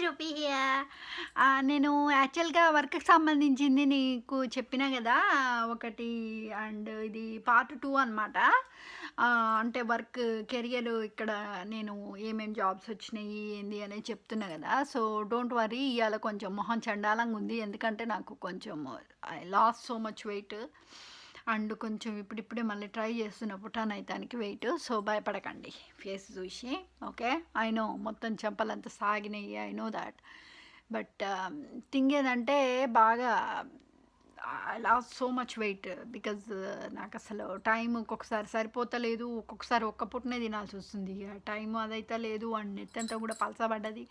Rupee here. నేను యాక్చువల్‌గా వర్క్‌కి సంబంధించింది నీకు చెప్పినా గదా! ఒకటి అండ్ ఇది పార్ట్ 2 అనమాట. అంటే వర్క్ కెరియర్ ఇక్కడ నేను ఏమేం జాబ్స్ వచ్చినాయి, ఏంది అనేది చెప్తున్నా గదా! సో, డోంట్ వర్రీ ఇయాల కొంచెం మొహం చెండాలంగా ఉంది. ఎందుకంటే నాకు కొంచెం I lost so much weight. And కొంచెం ఇప్పుడిప్పుడే మళ్ళీ ట్రై చేస్తున్న పుటానయితానికి వెయిట్. సో, భయపడకండి ఫేస్ చూసి. ఓకే. ఐ నో మొత్తం చెంపలంతా సాగినాయి. I know that. But thing ఏదంటే బాగా I lost so much weight because నాకు అసలు టైం ఒక్కొక్కసారి సరిపోతలేదు. ఒక్కొక్కసారి ఒక్క పూటనే తినాల్సి వస్తుంది. టైం అదైతే లేదు. అండ్ నెత్తంతా కూడా పలసబడ్డది.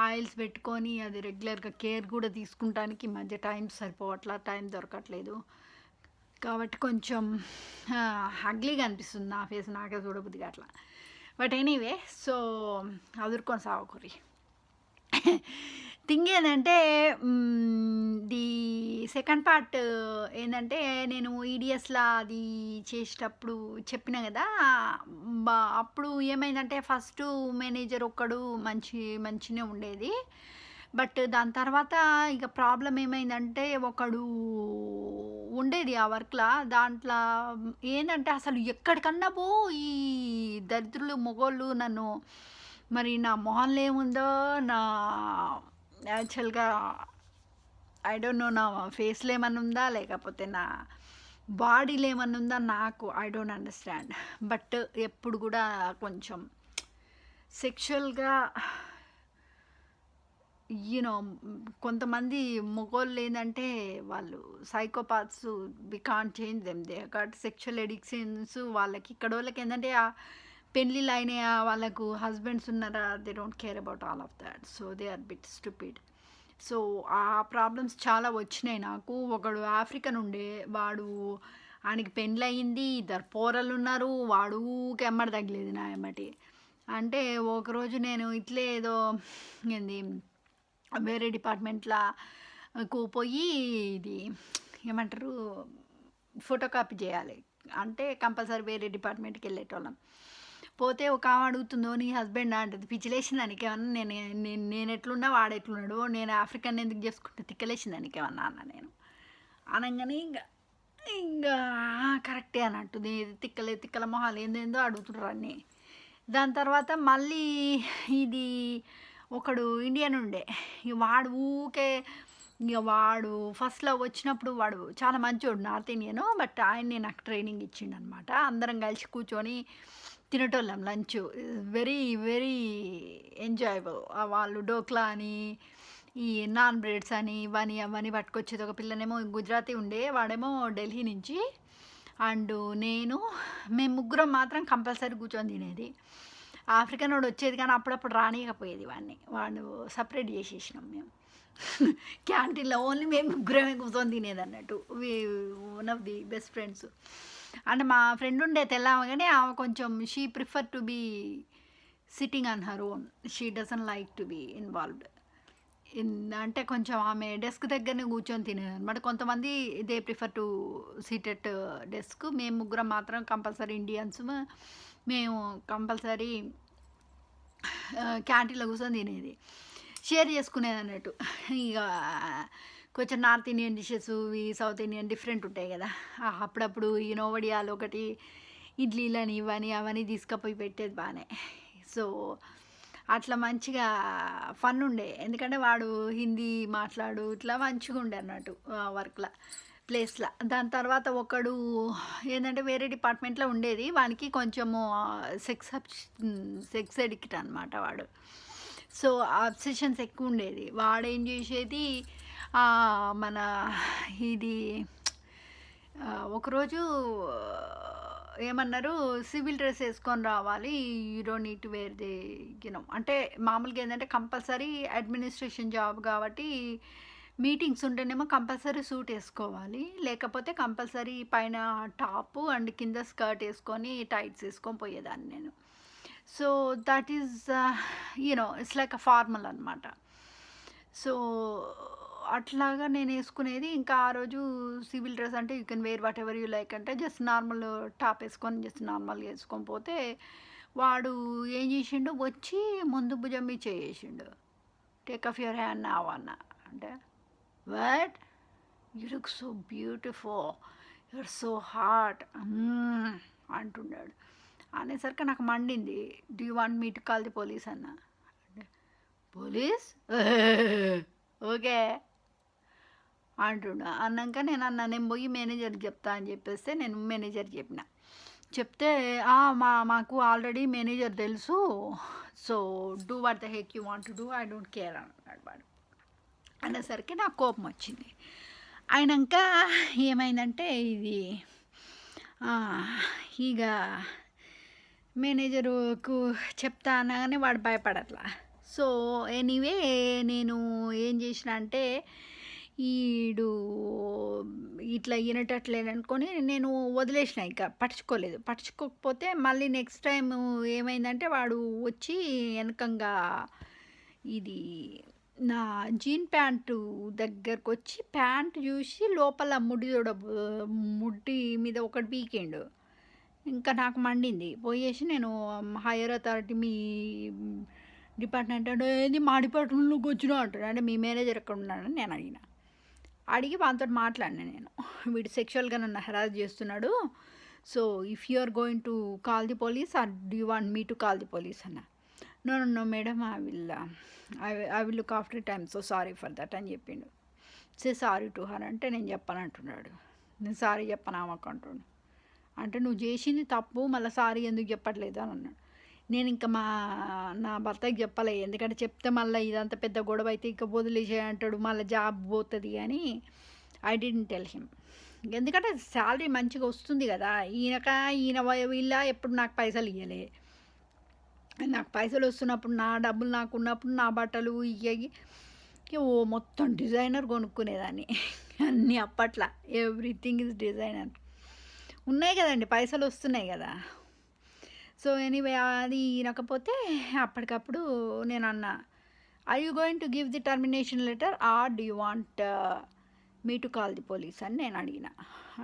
ఆయిల్స్ పెట్టుకొని అది రెగ్యులర్గా కేర్ కూడా తీసుకుంటానికి ఈ మధ్య టైం సరిపోవట్లా, టైం దొరకట్లేదు. కాబట్టి కొంచెం అగ్లీగా అనిపిస్తుంది నా ఫేస్ నాకే చూడబుద్దిగా అట్లా. బట్ ఎనీవే సో అదురుకొని సాగుకుర్రి. థింగ్ ఏంటంటే ది సెకండ్ పార్ట్ ఏంటంటే నేను ఈడిఎస్లా అది చేసేటప్పుడు చెప్పిన కదా. అప్పుడు ఏమైందంటే ఫస్ట్ మేనేజర్ ఒక్కడు మంచిగా ఉండేది. బట్ దాని తర్వాత ఇక ప్రాబ్లం ఏమైందంటే ఒకడు ఉండేది ఆ వర్క్‌లా. దాంట్లో ఏందంటే అసలు ఎక్కడికన్నా పో ఈ దరిద్రులు మొగోళ్ళు నన్ను మరి నా మొహంలో ఏముందో నా యాక్చువల్‌గా ఐ డోంట్ నో నా ఫేస్‌లో ఏమన్నా ఉందా? లేకపోతే నా బాడీలో ఏమన్నా ఉందా? నాకు ఐ డోంట్ అండర్‌స్టాండ్. బట్ ఎప్పుడు కూడా కొంచెం సెక్షువల్‌గా కొంతమంది మొగోళ్ళు ఏందంటే వాళ్ళు psychopaths. We can't change them. They got sexual addictions. వాళ్ళకి ఇక్కడోళ్ళకి ఏందంటే పెళ్ళిళ్ళు అయినాయి, వాళ్ళకు హస్బెండ్స్ ఉన్నారా, they don't care about all of that. So they are bit stupid. So ఆ ప్రాబ్లమ్స్ చాలా వచ్చినాయి నాకు. ఒకడు ఆఫ్రికన్ ఉండే, వాడు ఆయనకి పెళ్ళయింది, ఇద్దరు పోరలు ఉన్నారు, వాడు ఊకే ఎమ్మడి తగిలేదు నా ఎమ్మటి. అంటే ఒకరోజు నేను ఇట్లే ఏదో ఏంది వేరే డిపార్ట్మెంట్‌లా పోయి ఇది ఏమంటారు ఫోటో కాపీ చేయాలి. అంటే కంపల్సరీ వేరే డిపార్ట్మెంట్‌కి వెళ్ళేటోళ్ళం. పోతే ఒక ఆమె అడుగుతుందో నీ హస్బెండా అంటది. పిచ్చిలేసిందా నీకేమన్నా? నేను ఎట్లున్నా వాడు ఎట్లున్నాడు, నేను ఆఫ్రికన్ ఎందుకు చేసుకుంటే తిక్కలేసిందా నీకేమన్నా అన్నా నేను. అనంగానే ఇంకా కరెక్టే అన్నట్టు తిక్కల మొహాలు ఏందేందో అడుగుతుర్రు అన్నీ. దాని తర్వాత మళ్ళీ ఇది ఒకడు ఇండియన్ ఉండే. వాడు ఊకే వాడు ఫస్ట్‌లో వచ్చినప్పుడు వాడు చాలా మంచోడు, నార్త్ ఇండియను. బట్ ఆయన్నే నాకు ట్రైనింగ్ ఇచ్చిండనమాట. అందరం కలిసి కూర్చొని తినేటోళ్ళం లంచ్. Very very enjoyable. వాళ్ళు డోక్లా అని, ఈ నాన్ బ్రెడ్స్ అని ఇవని అవన్నీ పట్టుకొచ్చేది. ఒక పిల్లనేమో గుజరాతీ ఉండే, వాడేమో ఢిల్లీ నుంచి. అండ్ మేము ముగ్గురం మాత్రం కంపల్సరీ కూర్చొని తినేది. ఆఫ్రికన్ వాడు వచ్చేది కానీ అప్పుడప్పుడు రానియకపోయేది వాడిని. వాడు సపరేట్ చేసేసినాం మేము. క్యాంటీన్లో ఓన్లీ మేము ముగ్గురమే కూర్చొని తినేది అన్నట్టు. One of the best friends. అంటే మా ఫ్రెండ్ ఉండే తెల్లామ, కానీ ఆమె కొంచెం she prefer to be sitting on her own. She doesn't like to be involved అంటే కొంచెం ఆమె డెస్క్ దగ్గరనే కూర్చొని తినేది అనమాట. కొంతమంది they prefer to sit at desk. మేము ముగ్గురం మాత్రం కంపల్సరీ ఇండియన్స్. మేము కంపల్సరీ క్యాంటీన్లో కూర్చొని తినేది, షేర్ చేసుకునేది అన్నట్టు. ఇక కొంచెం నార్త్ ఇండియన్ డిషెస్, ఈ సౌత్ ఇండియన్ డిఫరెంట్ ఉంటాయి కదా. అప్పుడప్పుడు ఈ నోవడియాలు ఒకటి ఇడ్లీలని ఇవని అవన్నీ తీసుకపోయి పెట్టేది బాగానే. సో అట్లా మంచిగా ఫన్ ఉండే. ఎందుకంటే వాడు హిందీ మాట్లాడు ఇట్లా మంచిగా ఉండే అన్నట్టు వర్క్లో ప్లేస్లో. దాని తర్వాత ఒకడు ఏంటంటే వేరే డిపార్ట్మెంట్లో ఉండేది. వానికి కొంచెము సెక్స్ ఎడిక్ట్ అనమాట వాడు. సో అబ్సెషన్స్ ఎక్కువ ఉండేది. వాడేం చేసేది మన ఇది ఒకరోజు ఏమన్నారు, సివిల్ డ్రెస్ వేసుకొని రావాలి, you don't need to wear the అంటే మామూలుగా ఏంటంటే కంపల్సరీ అడ్మినిస్ట్రేషన్ జాబ్ కాబట్టి మీటింగ్స్ ఉంటేనేమో కంపల్సరీ సూట్ వేసుకోవాలి, లేకపోతే కంపల్సరీ పైన టాప్ అండ్ కింద స్కర్ట్ వేసుకొని టైట్స్ వేసుకొని పోయేదాన్ని నేను. So that is it's like a formal అనమాట. సో అట్లాగా నేను వేసుకునేది. ఇంకా ఆ రోజు సివిల్ డ్రెస్ అంటే you can wear whatever you like అంటే జస్ట్ నార్మల్ టాప్ వేసుకొని జస్ట్ నార్మల్గా వేసుకొని పోతే వాడు ఏం చేసిండు, వచ్చి ముందు భుజం మీద చేసిండు. Take off your hand now అన్న. అంటే what, you look so beautiful, you are so hot అంటున్నాడు. అనేసరికి నాకు మండింది. Do you want me to call the police అన్న. అంటే పోలీస్ ఓకే అంటుండు. అన్నాక నేను అన్న నేను పోయి మేనేజర్కి చెప్తా అని చెప్పేస్తే నేను మేనేజర్కి చెప్పిన. చెప్తే మాకు ఆల్రెడీ మేనేజర్ తెలుసు, so do what the heck you want to do, I don't care అన్నాడు వాడు. అనేసరికి నాకు కోపం వచ్చింది. అయినాక ఏమైందంటే ఇది ఇక మేనేజరుకు చెప్తా అనగానే వాడు భయపడట్లా. సో ఎనీవే నేను ఏం చేసిన అంటే ఈడు ఇట్లా వినటట్లేదనుకొని నేను వదిలేసిన, ఇక పట్టించుకోకపోతే మళ్ళీ నెక్స్ట్ టైం ఏమైందంటే వాడు వచ్చి వెనకంగా ఇది నా జీన్ ప్యాంటు దగ్గరకు వచ్చి ప్యాంట్ చూసి లోపల ముడ్డి మీద ఒకటి పీకిండు. ఇంకా నాకు మండింది. పోయేసి నేను హైయర్ అథారిటీ మీ డిపార్ట్మెంట్ అంటే ఏంది మా డిపార్ట్మెంట్లోకి వచ్చినా అంటాడు. అంటే మీ మేనేజర్ ఎక్కడ ఉన్నాడని నేను అడిగి వాటితో మాట్లాడినా. నేను వీడు సెక్షువల్గా నన్ను హెరాస్ చేస్తున్నాడు, so if you are going to call the police or do you want me to call the police అన్న. No madam, I will look after time, so sorry for that అని చెప్పిండు. సే సారీ టు హర్ అంటే నేను చెప్పను అంటున్నాడు. నేను sorry చెప్పను ఆమెకు అంటుండు. అంటే నువ్వు చేసింది తప్పు, మళ్ళీ సారీ ఎందుకు చెప్పట్లేదు అని అన్నాడు. నేను ఇంకా నా భర్తకి చెప్పలే, ఎందుకంటే చెప్తే మళ్ళీ ఇదంతా పెద్ద గొడవ అయితే ఇక వదిలేసే అంటాడు, మళ్ళీ జాబ్ పోతుంది అని ఐ డిడ్ంట్ టెల్ హిమ్. ఎందుకంటే శాలరీ మంచిగా వస్తుంది కదా. ఈయన వీళ్ళ ఎప్పుడు నాకు పైసలు ఇవ్వలే. నాకు పైసలు వస్తున్నప్పుడు నా డబ్బులు నాకు ఉన్నప్పుడు నా బట్టలు ఇయ్యి మొత్తం డిజైనర్ కొనుక్కునేదాన్ని అన్నీ అప్పట్లో. Everything is designer. ఉన్నాయి కదండి, పైసలు వస్తున్నాయి కదా. సో ఎనీవే అది రాకపోతే అప్పటికప్పుడు నేను అన్నా, are you going to give the termination letter or do you want me to call the police అని నేను అడిగిన.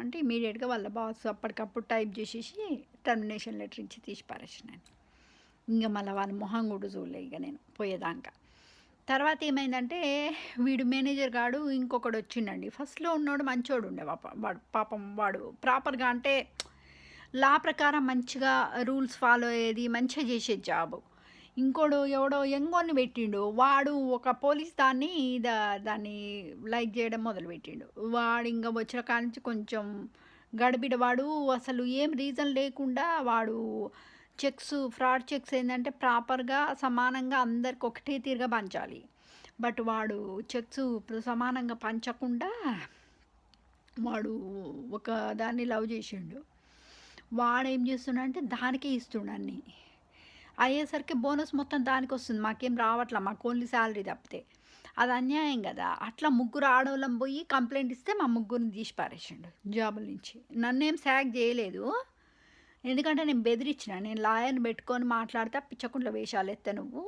అంటే ఇమీడియట్గా వాళ్ళ బాస్ అప్పటికప్పుడు టైప్ చేసేసి టర్మినేషన్ లెటర్ ఇచ్చి తీసి పారేసినాను. ఇంకా మళ్ళీ వాళ్ళ మొహం కూడా చూడలే ఇక నేను పోయేదాకా. తర్వాత ఏమైందంటే వీడు మేనేజర్ గాడు ఇంకొకడు వచ్చిండండి. ఫస్ట్లో ఉన్నోడు మంచోడు ఉండే వాడు, పాపం వాడు ప్రాపర్గా అంటే లా ప్రకారం మంచిగా రూల్స్ ఫాలో అయ్యేది, మంచిగా చేసేది జాబు. ఇంకోడు ఎవడో ఎంగోని పెట్టిండు, వాడు ఒక పోలీస్ దాన్ని లైక్ చేయడం మొదలుపెట్టిండు. వాడు ఇంకా వచ్చిన కాడ నుంచి కొంచెం గడిబిడ. వాడు అసలు ఏం రీజన్ లేకుండా వాడు ఫ్రాడ్ చెక్స్ ఏంటంటే ప్రాపర్గా సమానంగా అందరికి ఒకటే తీరుగా పంచాలి. బట్ వాడు చెక్స్ సమానంగా పంచకుండా వాడు ఒక దాన్ని లవ్ చేసిండు. వాడు ఏం చేస్తుండంటే దానికే ఇస్తుండు అన్నీ. అయ్యేసరికి బోనస్ మొత్తం దానికి వస్తుంది, మాకేం రావట్లా, మాకు ఓన్లీ శాలరీ తప్పితే. అది అన్యాయం కదా. అట్లా ముగ్గురు ఆడవాళ్ళం పోయి కంప్లైంట్ ఇస్తే మా ముగ్గురిని తీసి పారేసిండు జాబుల నుంచి. నన్నేం శాక్ చేయలేదు, ఎందుకంటే నేను బెదిరించిన. నేను లాయర్ని పెట్టుకొని మాట్లాడితే పిచ్చకుండా వేషాలు ఎత్తా నువ్వు,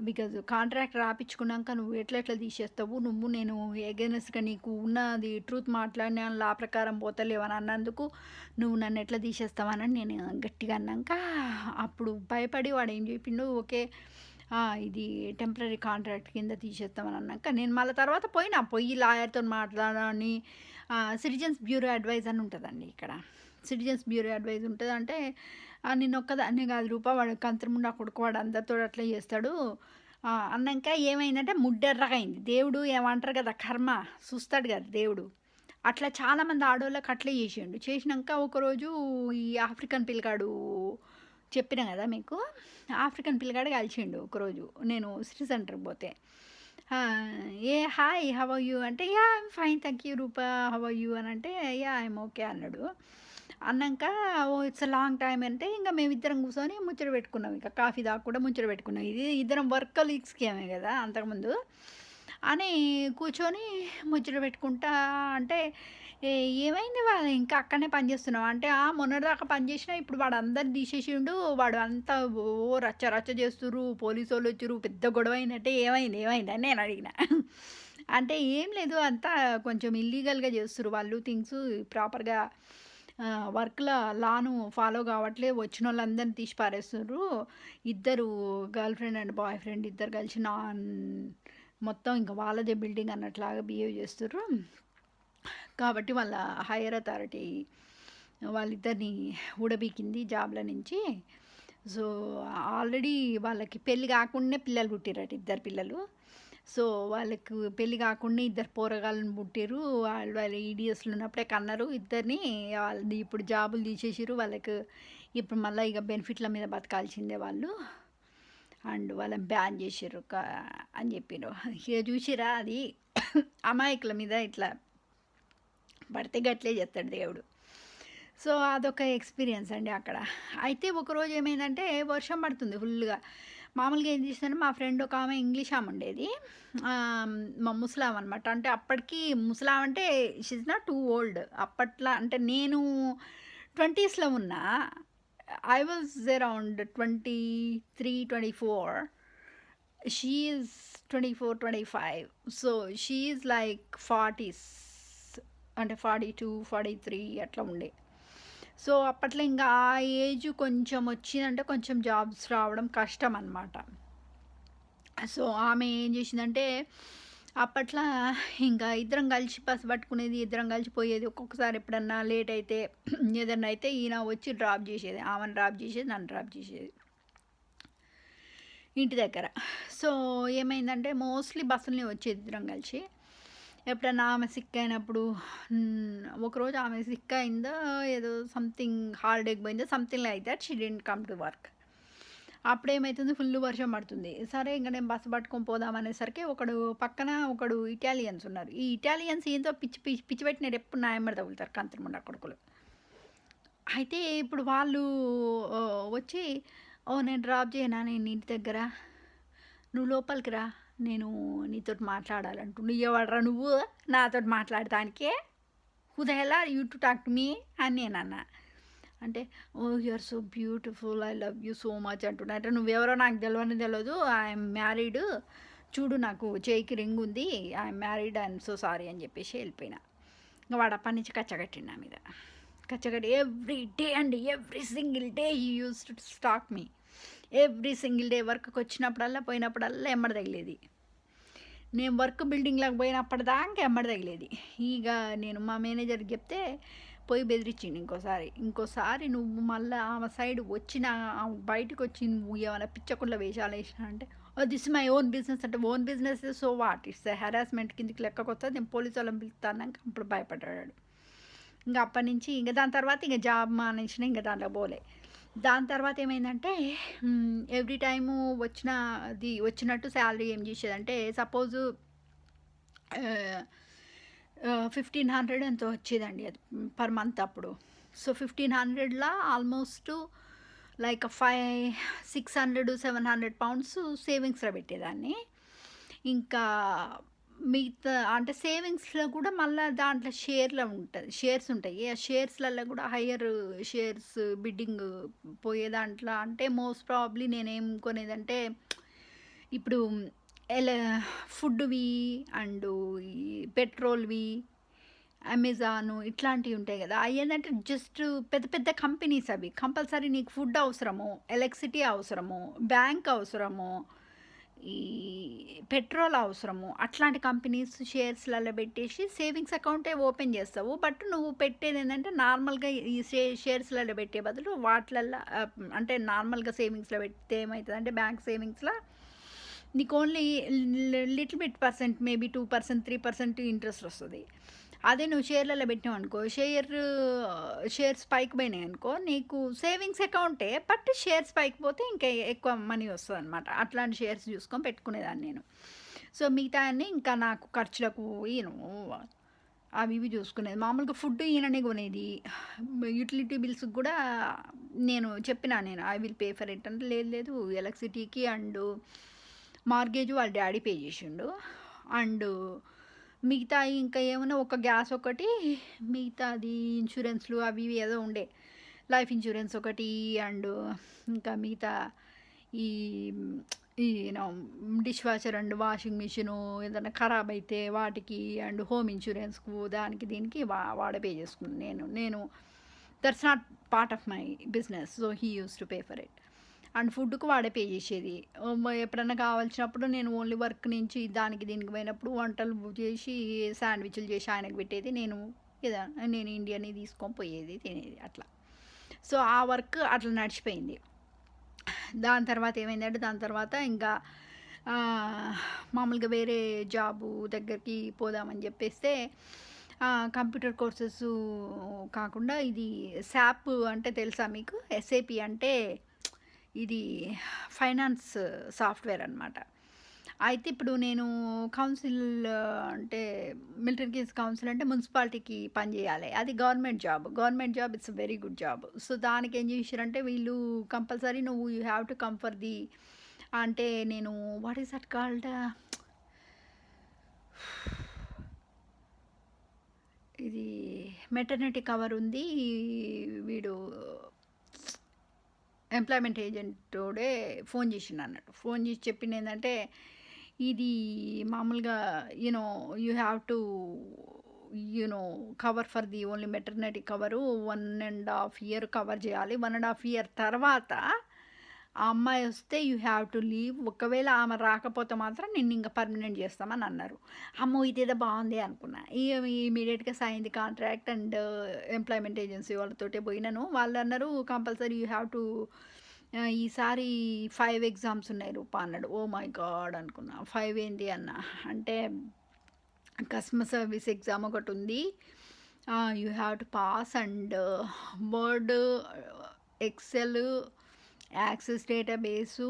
బికాజ్ కాంట్రాక్ట్ రాపించుకున్నాక నువ్వు ఎట్లా తీసేస్తావు, నేను ఎగెనెస్ట్గా నీకు ఉన్నది ట్రూత్ మాట్లాడినా లా ప్రకారం పోతలేవని అన్నందుకు నువ్వు నన్ను ఎట్లా తీసేస్తావని నేను గట్టిగా అన్నాక అప్పుడు భయపడి వాడు ఏం చెప్పిండు, ఓకే ఇది టెంపరీ కాంట్రాక్ట్ కింద తీసేస్తామని అన్నాక నేను మళ్ళీ తర్వాత పోయి లాయర్తో మాట్లాడని సిటిజన్స్ బ్యూరో అడ్వైజ్ అని ఉంటుందండి ఇక్కడ. సిటిజన్స్ బ్యూరో అడ్వైజ్ ఉంటుంది. అంటే నేను ఒక్కదాన్ని కాదు రూపా, వాడు కంత్రముండా కొడుకు, వాడు అందరితో అట్లా చేస్తాడు అన్నాక ఏమైందంటే ముడ్డెర్రగా అయింది. దేవుడు ఏమంటారు కదా, కర్మ చూస్తాడు కదా దేవుడు. అట్లా చాలామంది ఆడవాళ్ళకి అట్లే చేసినాక ఒకరోజు ఈ ఆఫ్రికన్ పిల్లగాడు చెప్పిన కదా మీకు, ఆఫ్రికన్ పిల్లగాడు కలిసిండు ఒకరోజు నేను సిటీ సెంటర్కి పోతే. హాయ్ హవ్ ఆర్ యూ అంటే yeah I'm fine thank you Rupa how are you అని అంటే యా ఐఎమ్ ఓకే అన్నాడు. అన్నాక ఇట్స్ లాంగ్ టైం అంటే ఇంకా మేమిద్దరం కూర్చొని ముచ్చట పెట్టుకున్నాం, ఇంకా కాఫీ దాకా కూడా ముచ్చట పెట్టుకున్నాం. ఇది ఇద్దరం వర్క్ కలీగ్స్కి ఏమే కదా అంతకుముందు అని కూర్చొని ముచ్చట పెట్టుకుంటా అంటే ఏమైంది వాళ్ళు ఇంకా అక్కడనే పనిచేస్తున్నాం అంటే మొన్నటిదాకా పనిచేసినా ఇప్పుడు వాడు అందరు తీసేసిండు, వాడు అంతా రచ్చ చేస్తుర్రు, పోలీసు వాళ్ళు వచ్చిర్రు, పెద్ద గొడవ అయిందంటే ఏమైంది అని నేను అడిగిన. అంటే ఏం లేదు, అంతా కొంచెం ఇల్లీగల్గా చేస్తుర్రు వాళ్ళు, థింగ్స్ ప్రాపర్గా వర్క్‌ల లాను ఫాలో కావట్లే వచ్చినోళ్ళందరిని తీసి పారేస్తుర్రు. ఇద్దరు girl friend and boy friend ఇద్దరు కలిసి మొత్తం ఇంక వాళ్ళదే బిల్డింగ్ అన్నట్లాగా బిహేవ్ చేస్తుర్రు. కాబట్టి వాళ్ళ హైయర్ అథారిటీ వాళ్ళిద్దరిని ఊడబీకింది జాబ్‌ల నుంచి. సో, ఆల్రెడీ వాళ్ళకి పెళ్లి కాకుండానే పిల్లలు పుట్టిర్రట, ఇద్దరు పిల్లలు. సో, వాళ్ళకు పెళ్లి కాకుండా ఇద్దరు పోరగాళ్ళని పుట్టిర్రు. వాళ్ళు ఈడీఎస్‌లో ఉన్నప్పుడే కన్నారు ఇద్దరిని. వాళ్ళది ఇప్పుడు జాబులు తీసేసిర్రు. వాళ్ళకు ఇప్పుడు మళ్ళా ఇక బెనిఫిట్ల మీద బతకాల్సిందే వాళ్ళు. అండ్ వాళ్ళని బ్యాన్ చేసిర్రు అని చెప్పిర్రు. ఇక చూసిర్రా అది అమాయకుల మీద ఇట్లా పడితే గట్లే చేస్తాడు దేవుడు. సో, అదొక ఎక్స్‌పీరియన్స్ అండి అక్కడ. అయితే ఒకరోజు ఏమైందంటే వర్షం పడుతుంది ఫుల్‌గా. మామూలుగా ఏం చేసిందంటే మా ఫ్రెండ్ ఒకామె ఇంగ్లీష్ ఆమె ఉండేది. మా ముసలామె అనమాట. అంటే అప్పటికి ముసలామె అంటే she is not too old. అప్పట్లా అంటే నేను 20స్‌లో ఉన్నా. I was around 23, 24. She is 24, 25. So, she is like 40స్ అంటే 42, 43 అట్లా ఉండే. సో, అప్పట్లో ఇంకా ఆ ఏజ్ కొంచెం వచ్చిందంటే కొంచెం జాబ్స్ రావడం కష్టం అనమాట. సో, ఆమె ఏం చేసిందంటే అప్పట్లో ఇంకా ఇద్దరం కలిసి బస్సు పట్టుకునేది, ఇద్దరం కలిసి పోయేది. ఒక్కొక్కసారి ఎప్పుడన్నా లేట్ అయితే ఏదన్నా అయితే ఈయన వచ్చి డ్రాప్ చేసేది. ఆమెను డ్రాప్ చేసేది, నన్ను డ్రాప్ చేసేది ఇంటి దగ్గర. సో, ఏమైందంటే మోస్ట్లీ బస్సులనే వచ్చేది ఇద్దరం కలిసి. ఎప్పుడన్నా ఆమె సిక్ అయినప్పుడు ఒకరోజు ఆమె సిక్ అయిందో ఏదో సంథింగ్ హాలిడేకి పోయిందో something like that she didn't come to work. అప్పుడేమైతుంది ఫుల్ వర్షం పడుతుంది. సరే ఇంక నేను బస్సు పట్టుకొని పోదాం అనేసరికి పక్కన ఇటాలియన్స్ ఉన్నారు. ఈ ఇటాలియన్స్ ఏందో పిచ్చి పిచ్చి పిచ్చి పెట్టినారు, ఎప్పుడు నా ఎమ్మడి తగులుతారు కంత్రిముండ కొడుకులు. అయితే ఇప్పుడు వాళ్ళు వచ్చి నేను డ్రాప్ చేయనా నేను ఇంటి దగ్గర, నువ్వు లోపలికి రా, నేను నీతోటి మాట్లాడాలంటూ. నువ్వు ఎవడరా నువ్వు నాతోటి మాట్లాడటానికే, who the hell are you to talk to me అని నేను అన్నా. అంటే you are so beautiful, I love you so much అంటున్నా. అంటే నువ్వెవరో నాకు తెలియదు, ఐఎమ్ మ్యారీడ్, చూడు నాకు చేయికి రింగ్ ఉంది, I'm married, I'm so sorry అని చెప్పేసి వెళ్ళిపోయినా. ఇంకా వాడు అప్పటి నుంచి కచ్చగట్టిండు నా మీద. కచ్చగట్టి ఎవ్రీ డే అండి, every single day he uses to stock me. Every single day వర్క్కి వచ్చినప్పుడల్లా పోయినప్పుడల్లా ఎమ్మడి తగిలేది. నేను వర్క్ బిల్డింగ్లోకి పోయినప్పటిదాకా ఎమ్మడి తగిలేది. ఇక నేను మా మేనేజర్కి చెప్తే పోయి బెదిరించిండు ఇంకోసారి నువ్వు మళ్ళీ ఆమె సైడ్ వచ్చిన బయటకు వచ్చి నువ్వు ఏమైనా పిచ్చకుండా వేషాలు వేసినా అంటే దిస్ మై ఓన్ బిజినెస్ అంటే own business so what, it's harassment కిందికి లెక్కకొస్తుంది, నేను పోలీసు వాళ్ళని పిలుస్తాను అప్పుడు భయపడ్డాడు. ఇంకా అప్పటి నుంచి ఇంకా దాని తర్వాత ఇంకా జాబ్ మానేసిన, ఇంకా దాంట్లో పోలే. దాని తర్వాత ఏమైందంటే ఎవ్రీ టైము వచ్చినట్టు శాలరీ ఏం చేసేదంటే సపోజు 1500 ఎంతో వచ్చేదండి అది పర్ మంత్ అప్పుడు. సో 1500లా ఆల్మోస్ట్ లైక్ 600, 700 పౌండ్స్ సేవింగ్స్లో పెట్టేదాన్ని. ఇంకా మిగతా అంటే సేవింగ్స్లో కూడా మళ్ళీ దాంట్లో షేర్స్ ఉంటాయి. ఆ షేర్స్లలో కూడా హయ్యర్ షేర్స్ బిడ్డింగ్ పోయే దాంట్లో అంటే మోస్ట్ ప్రాబ్లీ నేనేం కొనేదంటే ఇప్పుడు ఫుడ్వి అండ్ ఈ పెట్రోల్వి, అమెజాను ఇట్లాంటివి ఉంటాయి కదా. అవి ఏంటంటే జస్ట్ పెద్ద పెద్ద కంపెనీస్. అవి కంపల్సరీ నీకు ఫుడ్ అవసరము, ఎలక్ట్రిసిటీ అవసరము, బ్యాంక్ అవసరము, ఈ పెట్రోల్ అవసరము, అట్లాంటి కంపెనీస్ షేర్స్లలో పెట్టేసి సేవింగ్స్ అకౌంటే ఓపెన్ చేస్తావు. బట్ నువ్వు పెట్టేది ఏంటంటే నార్మల్గా ఈ షేర్స్లలో పెట్టే బదులు వాటిలల్లో అంటే నార్మల్గా సేవింగ్స్లో పెడితే ఏమవుతుంది అంటే బ్యాంక్ సేవింగ్స్లో నీకు only little bit percent, maybe 2%, 3% interest వస్తుంది. అదే నువ్వు షేర్లలో పెట్టినావు అనుకో, షేర్స్ పైకి పోయినాయి అనుకో, నీకు సేవింగ్స్ అకౌంటే బట్ షేర్స్ పైకి పోతే ఇంకా ఎక్కువ మనీ వస్తుంది అనమాట. అట్లాంటి షేర్స్ చూసుకొని పెట్టుకునేదాన్ని నేను. సో మిగతా అన్నీ ఇంకా నాకు ఖర్చులకు అవి ఇవి చూసుకునేది. మామూలుగా ఫుడ్ ఈయననే కొనేది. యూటిలిటీ బిల్స్ కూడా నేను I will pay for it అంటే లేదు ఎలక్ట్రిసిటీకి అండ్ మార్గేజ్ వాళ్ళ డాడీ పే చేసిండు. అండ్ మిగతా ఇంకా ఏమన్నా ఒక గ్యాస్ ఒకటి, మిగతాది ఇన్సూరెన్స్లు అవి ఇవి ఏదో ఉండే, లైఫ్ ఇన్సూరెన్స్ ఒకటి అండ్ ఇంకా మిగతా ఈ dish washer and washing machine ఏదైనా ఖరాబ్ అయితే వాటికి అండ్ హోమ్ ఇన్సూరెన్స్కు దానికి దీనికి వాడే పే చేసుకున్నాను నేను that's not part of my business. So he uses to pay for it. And ఫుడ్‌కు వాడే పే చేసేది. ఎప్పుడన్నా కావాల్సినప్పుడు నేను ఓన్లీ వర్క్ నుంచి దానికి దీనికి పోయినప్పుడు వంటలు చేసి, శాండ్‌విచ్‌లు చేసి ఆయనకు పెట్టేది. ఏదా నేను ఇండియన్‌వి తీసుకొని పోయేది, తినేది అట్లా. సో ఆ వర్క్ అట్లా నడిచిపోయింది. దాని తర్వాత ఏమైందంటే, దాని తర్వాత ఇంకా మామూలుగా వేరే జాబు దగ్గరికి పోదామని చెప్పేస్తే కంప్యూటర్ కోర్సెస్ కాకుండా ఇది SAP అంటే తెలుసా మీకు? SAP అంటే ఇది ఫైనాన్స్ సాఫ్ట్‌వేర్ అనమాట. అయితే ఇప్పుడు నేను కౌన్సిల్ అంటే మిలిటరీ కేస్ కౌన్సిల్ అంటే మున్సిపాలిటీకి పని చేయాలి. అది government job. Government job it's very good job. So దానికి ఏం చేశారంటే వీళ్ళు కంపల్సరీ నువ్వు you have to come for the అంటే నేను వాట్ ఈస్ దట్ కాల్డ్ ఇది మెటర్నిటీ కవర్ ఉంది. వీడు ఎంప్లాయ్మెంట్ ఏజెంటోడే ఫోన్ చేసిండు అన్నట్టు. ఫోన్ చేసి చెప్పింది ఏంటంటే, ఇది మామూలుగా you know you have to cover for the only maternity cover 1.5 year cover చేయాలి. 1.5 ఇయర్ తర్వాత ఆ అమ్మాయి వస్తే యూ హ్యావ్ టు లీవ్. ఒకవేళ ఆమె రాకపోతే మాత్రం నిన్ను ఇంకా పర్మనెంట్ చేస్తామని అన్నారు. అమ్మో ఇదేదో బాగుంది అనుకున్నా. ఇమీడియట్గా sign the contract and employment agency వాళ్ళతోటే పోయినాను. వాళ్ళు అన్నారు కంపల్సరీ యూ హ్యావ్ టు ఈసారి 5 ఎగ్జామ్స్ ఉన్నాయి రూపా అన్నాడు. ఓ మై గాడ్ అనుకున్నా. 5 ఏంటి అన్న అంటే కస్టమర్ సర్వీస్ ఎగ్జామ్ ఒకటి ఉంది. You have to pass and word, excel, access database,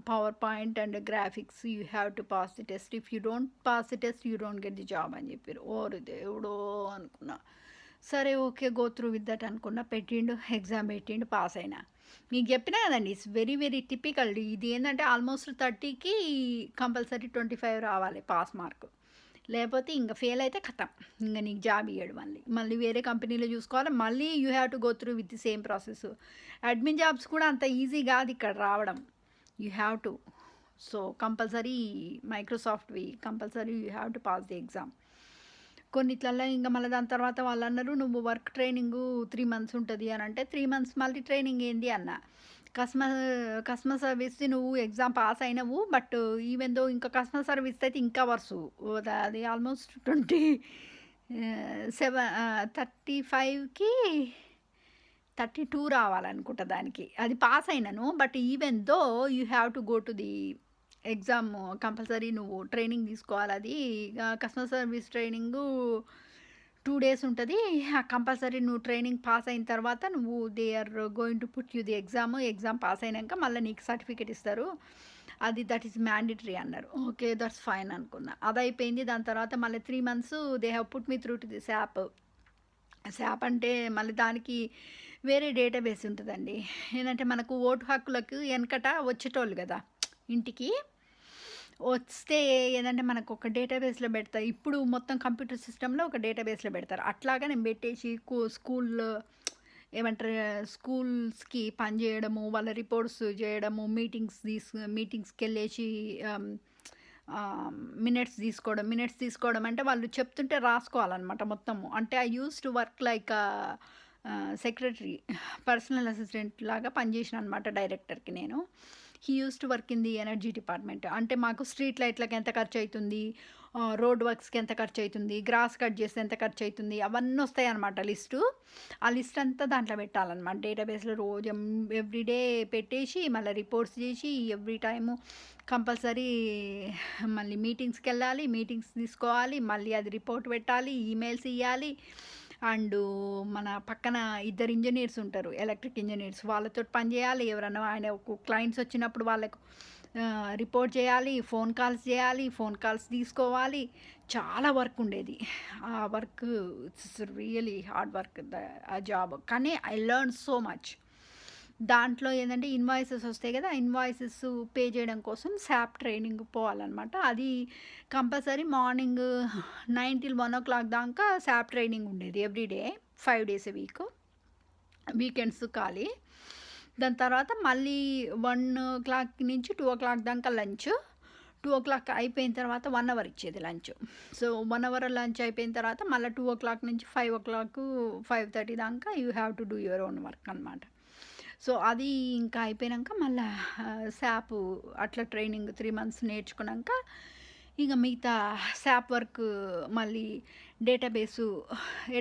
power point and graphics you have to pass the test. If you don't pass the test you don't get the job అని చెప్పారు. ఓరి దేవుడో అనుకున్నా. సరే okay go through with that అనుకున్నా. పెట్టిండు, exam పెట్టిండు, pass అయినా. మీకు చెప్పినా కదండి ఇట్స్ వెరీ వెరీ టిపికల్. ఇది ఏంటంటే ఆల్మోస్ట్ 30కి కంపల్సరీ 25 రావాలి పాస్ మార్కు. లేకపోతే ఇంకా ఫెయిల్ అయితే ఖతం. ఇంకా నీకు జాబ్ ఇయ్యడు. మళ్ళీ వేరే కంపెనీలో చూసుకోవాలి. మళ్ళీ you have to go through with the same process. Admin jobs కూడా అంత ఈజీ కాదు ఇక్కడ రావడం. You have to. So compulsory మైక్రోసాఫ్ట్వి compulsory you have to pass the exam. కొన్నిట్లల్లో ఇంకా మళ్ళీ దాని తర్వాత వాళ్ళు అన్నారు నువ్వు వర్క్ ట్రైనింగు 3 మంత్స్ ఉంటుంది అని అంటే 3 మంత్స్ మళ్ళీ ట్రైనింగ్ ఏంది అన్న. కస్టమర్ సర్వీస్ది నువ్వు ఎగ్జామ్ పాస్ అయినవు. బట్ ఈవెన్ దో ఇంకా కస్టమర్ సర్వీస్ అయితే ఇంకా వర్సు. అది ఆల్మోస్ట్ 35కి 32 రావాలనుకుంటా దానికి. అది పాస్ అయినాను. But even though you have to go to the exam. Compulsory నువ్వు ట్రైనింగ్ తీసుకోవాలి. అది కస్టమర్ సర్వీస్ ట్రైనింగు 2 డేస్ ఉంటుంది. కంపల్సరీ నువ్వు ట్రైనింగ్ పాస్ అయిన తర్వాత నువ్వు they are going to put you the exam pass అయినాక మళ్ళీ నీకు సర్టిఫికేట్ ఇస్తారు. అది దట్ ఈస్ మ్యాండేటరీ అన్నారు. ఓకే దట్స్ ఫైన్ అనుకున్నా. అది అయిపోయింది. దాని తర్వాత మళ్ళీ 3 months they have put me through to the SAP అంటే మళ్ళీ దానికి వేరే డేటాబేస్ ఉంటుందండి. ఏంటంటే మనకు ఓటు హక్కులకు వెనకట వచ్చేటోళ్ళు కదా ఇంటికి వస్తే ఏంటంటే మనకు ఒక డేటాబేస్లో పెడతారు. ఇప్పుడు మొత్తం కంప్యూటర్ సిస్టంలో ఒక డేటాబేస్లో పెడతారు. అట్లాగా నేను పెట్టేసి స్కూల్లో ఏమంటారు స్కూల్స్కి పని చేయడము, వాళ్ళ రిపోర్ట్స్ చేయడము, మీటింగ్స్కి వెళ్ళేసి మినిట్స్ తీసుకోవడం అంటే వాళ్ళు చెప్తుంటే రాసుకోవాలన్నమాట మొత్తము. అంటే I use to work like secretary, personal assistant లాగా పనిచేసిన అనమాట డైరెక్టర్కి నేను. He uses to work in the energy department. అంటే మాకు స్ట్రీట్ లైట్లకి ఎంత ఖర్చు అవుతుంది, రోడ్ వర్క్స్కి ఎంత ఖర్చు అవుతుంది, గ్రాస్ కట్ చేస్తే ఎంత ఖర్చు అవుతుంది, అవన్నీ వస్తాయి అనమాట లిస్టు. ఆ లిస్ట్ అంతా దాంట్లో పెట్టాలన్నమాట డేటాబేస్లో. రోజు ఎవ్రీడే పెట్టేసి మళ్ళీ రిపోర్ట్స్ చేసి ఎవ్రీ టైము కంపల్సరీ మళ్ళీ మీటింగ్స్కి వెళ్ళాలి, మీటింగ్స్ తీసుకోవాలి, మళ్ళీ అది రిపోర్ట్ పెట్టాలి, ఈమెయిల్స్ ఇవ్వాలి. అండ్ మన పక్కన 2 ఇంజనీర్స్ ఉంటారు, ఎలక్ట్రిక్ ఇంజనీర్స్. వాళ్ళతో పని చేయాలి. ఎవరైనా ఆయన క్లయింట్స్ వచ్చినప్పుడు వాళ్ళకు రిపోర్ట్ చేయాలి, ఫోన్ కాల్స్ తీసుకోవాలి. చాలా వర్క్ ఉండేది. ఆ work it's really hard work ఆ జాబ్. కానీ ఐ లెర్న్ సో మచ్. దాంట్లో ఏంటంటే ఇన్వాయిసెస్ వస్తాయి కదా, ఇన్వాయిసెస్ పే చేయడం కోసం SAP ట్రైనింగ్ పోవాలన్నమాట. అది కంపల్సరీ మార్నింగ్ 9 till 1 o'clock దాకా SAP ట్రైనింగ్ ఉండేది everyday 5 days a week. Weekends ఖాళీ. దాని తర్వాత మళ్ళీ 1 o'clock నుంచి 2 o'clock దాకా లంచ్. 2:00 అయిపోయిన తర్వాత 1 అవర్ ఇచ్చేది లంచ్. సో, 1 అవర్ లంచ్ అయిపోయిన తర్వాత మళ్ళా 2:00 నుంచి 5:00, 5:30 దాకా you have to do your own work అనమాట. సో, అది ఇంకా అయిపోయినంక మళ్ళా సాప్ అట్లా ట్రైనింగ్ 3 మంత్స్ నేర్చుకున్నాక ఇక మిగతా సాప్ వర్క్ మళ్ళీ డేటాబేసు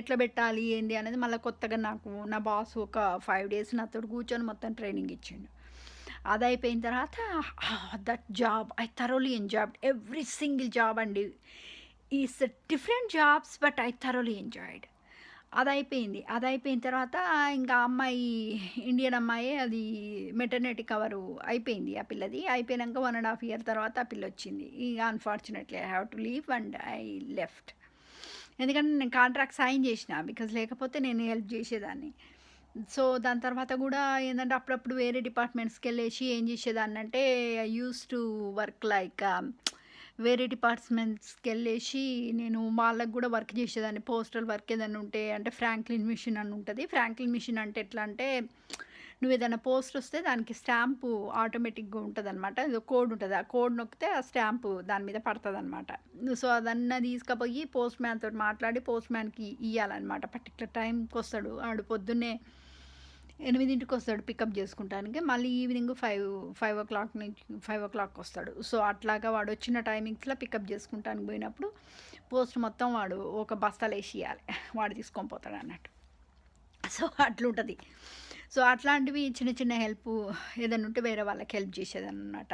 ఎట్లా పెట్టాలి ఏంది అనేది మళ్ళీ కొత్తగా నాకు నా బాస్ ఒక 5 డేస్ నాతోటి కూర్చొని మొత్తం ట్రైనింగ్ ఇచ్చిండు. అది అయిపోయిన తర్వాత that job I thoroughly enjoyed every single job అండి. Is different jobs but I thoroughly enjoyed. అదయిపోయింది. అదయిపోయిన తర్వాత ఇంకా అమ్మాయి ఇండియన్ అమ్మాయే అది మెటర్నిటీ కవరు అయిపోయింది ఆ పిల్లది. అయిపోయినంక 1 ½ ఇయర్ తర్వాత ఆ పిల్లొచ్చింది. ఇగ unfortunately I have to leave and I left. ఎందుకంటే నేను కాంట్రాక్ట్ సైన్ చేసిన. బికాజ్ లేకపోతే నేను హెల్ప్ చేసేదాన్ని. సో, దాని తర్వాత గూడా ఏందంటే అప్పుడప్పుడు వేరే డిపార్ట్‌మెంట్స్‌కెళ్ళేసి ఏం చేసేదాన్నంటే I used to work like వేరే డిపార్ట్‌మెంట్స్‌కెళ్ళేసి నేను వాళ్ళకి గూడా వర్క్ చేసేదాన్ని. పోస్టల్ వర్క్ ఏదన్నా ఉంటే అంటే ఫ్రాంక్లిన్ మిషన్ అని ఉంటది. ఫ్రాంక్లిన్ మిషన్ అంటే ఎట్లా అంటే నువ్వేదైనా పోస్ట్ వస్తే దానికి స్టాంపు ఆటోమేటిక్‌గా ఉంటదనమాట. ఏదో కోడ్ ఉంటది. ఆ కోడ్ నొక్కితే ఆ స్టాంపు దాని మీద పడతదనమాట. సో, అదన్నా తీసుకపోయి పోస్ట్ మ్యాన్ తోటి మాట్లాడి పోస్ట్ మ్యాన్‌కి ఇయ్యాలనమాట. పర్టిక్యులర్ టైంకొస్తాడు. ఆడు పొద్దున్నే 8కి వస్తాడు పికప్ చేసుకుంటానికి. మళ్ళీ ఈవినింగ్ 5 నుంచి 5:00 వస్తాడు. సో, అట్లాగా వాడొచ్చిన టైమింగ్స్‌లో పికప్ చేసుకుంటానికి పోయినప్పుడు పోస్ట్ మొత్తం వాడు ఒక బస్తాలేసి ఇయ్యాలె. వాడు తీసుకొని పోతాడన్నట్టు. సో, అట్లుంటది. సో, అట్లాంటివి చిన్న చిన్న హెల్పు ఏదైనా ఉంటే వేరే వాళ్ళకి హెల్ప్ చేసేదాన్ననమాట.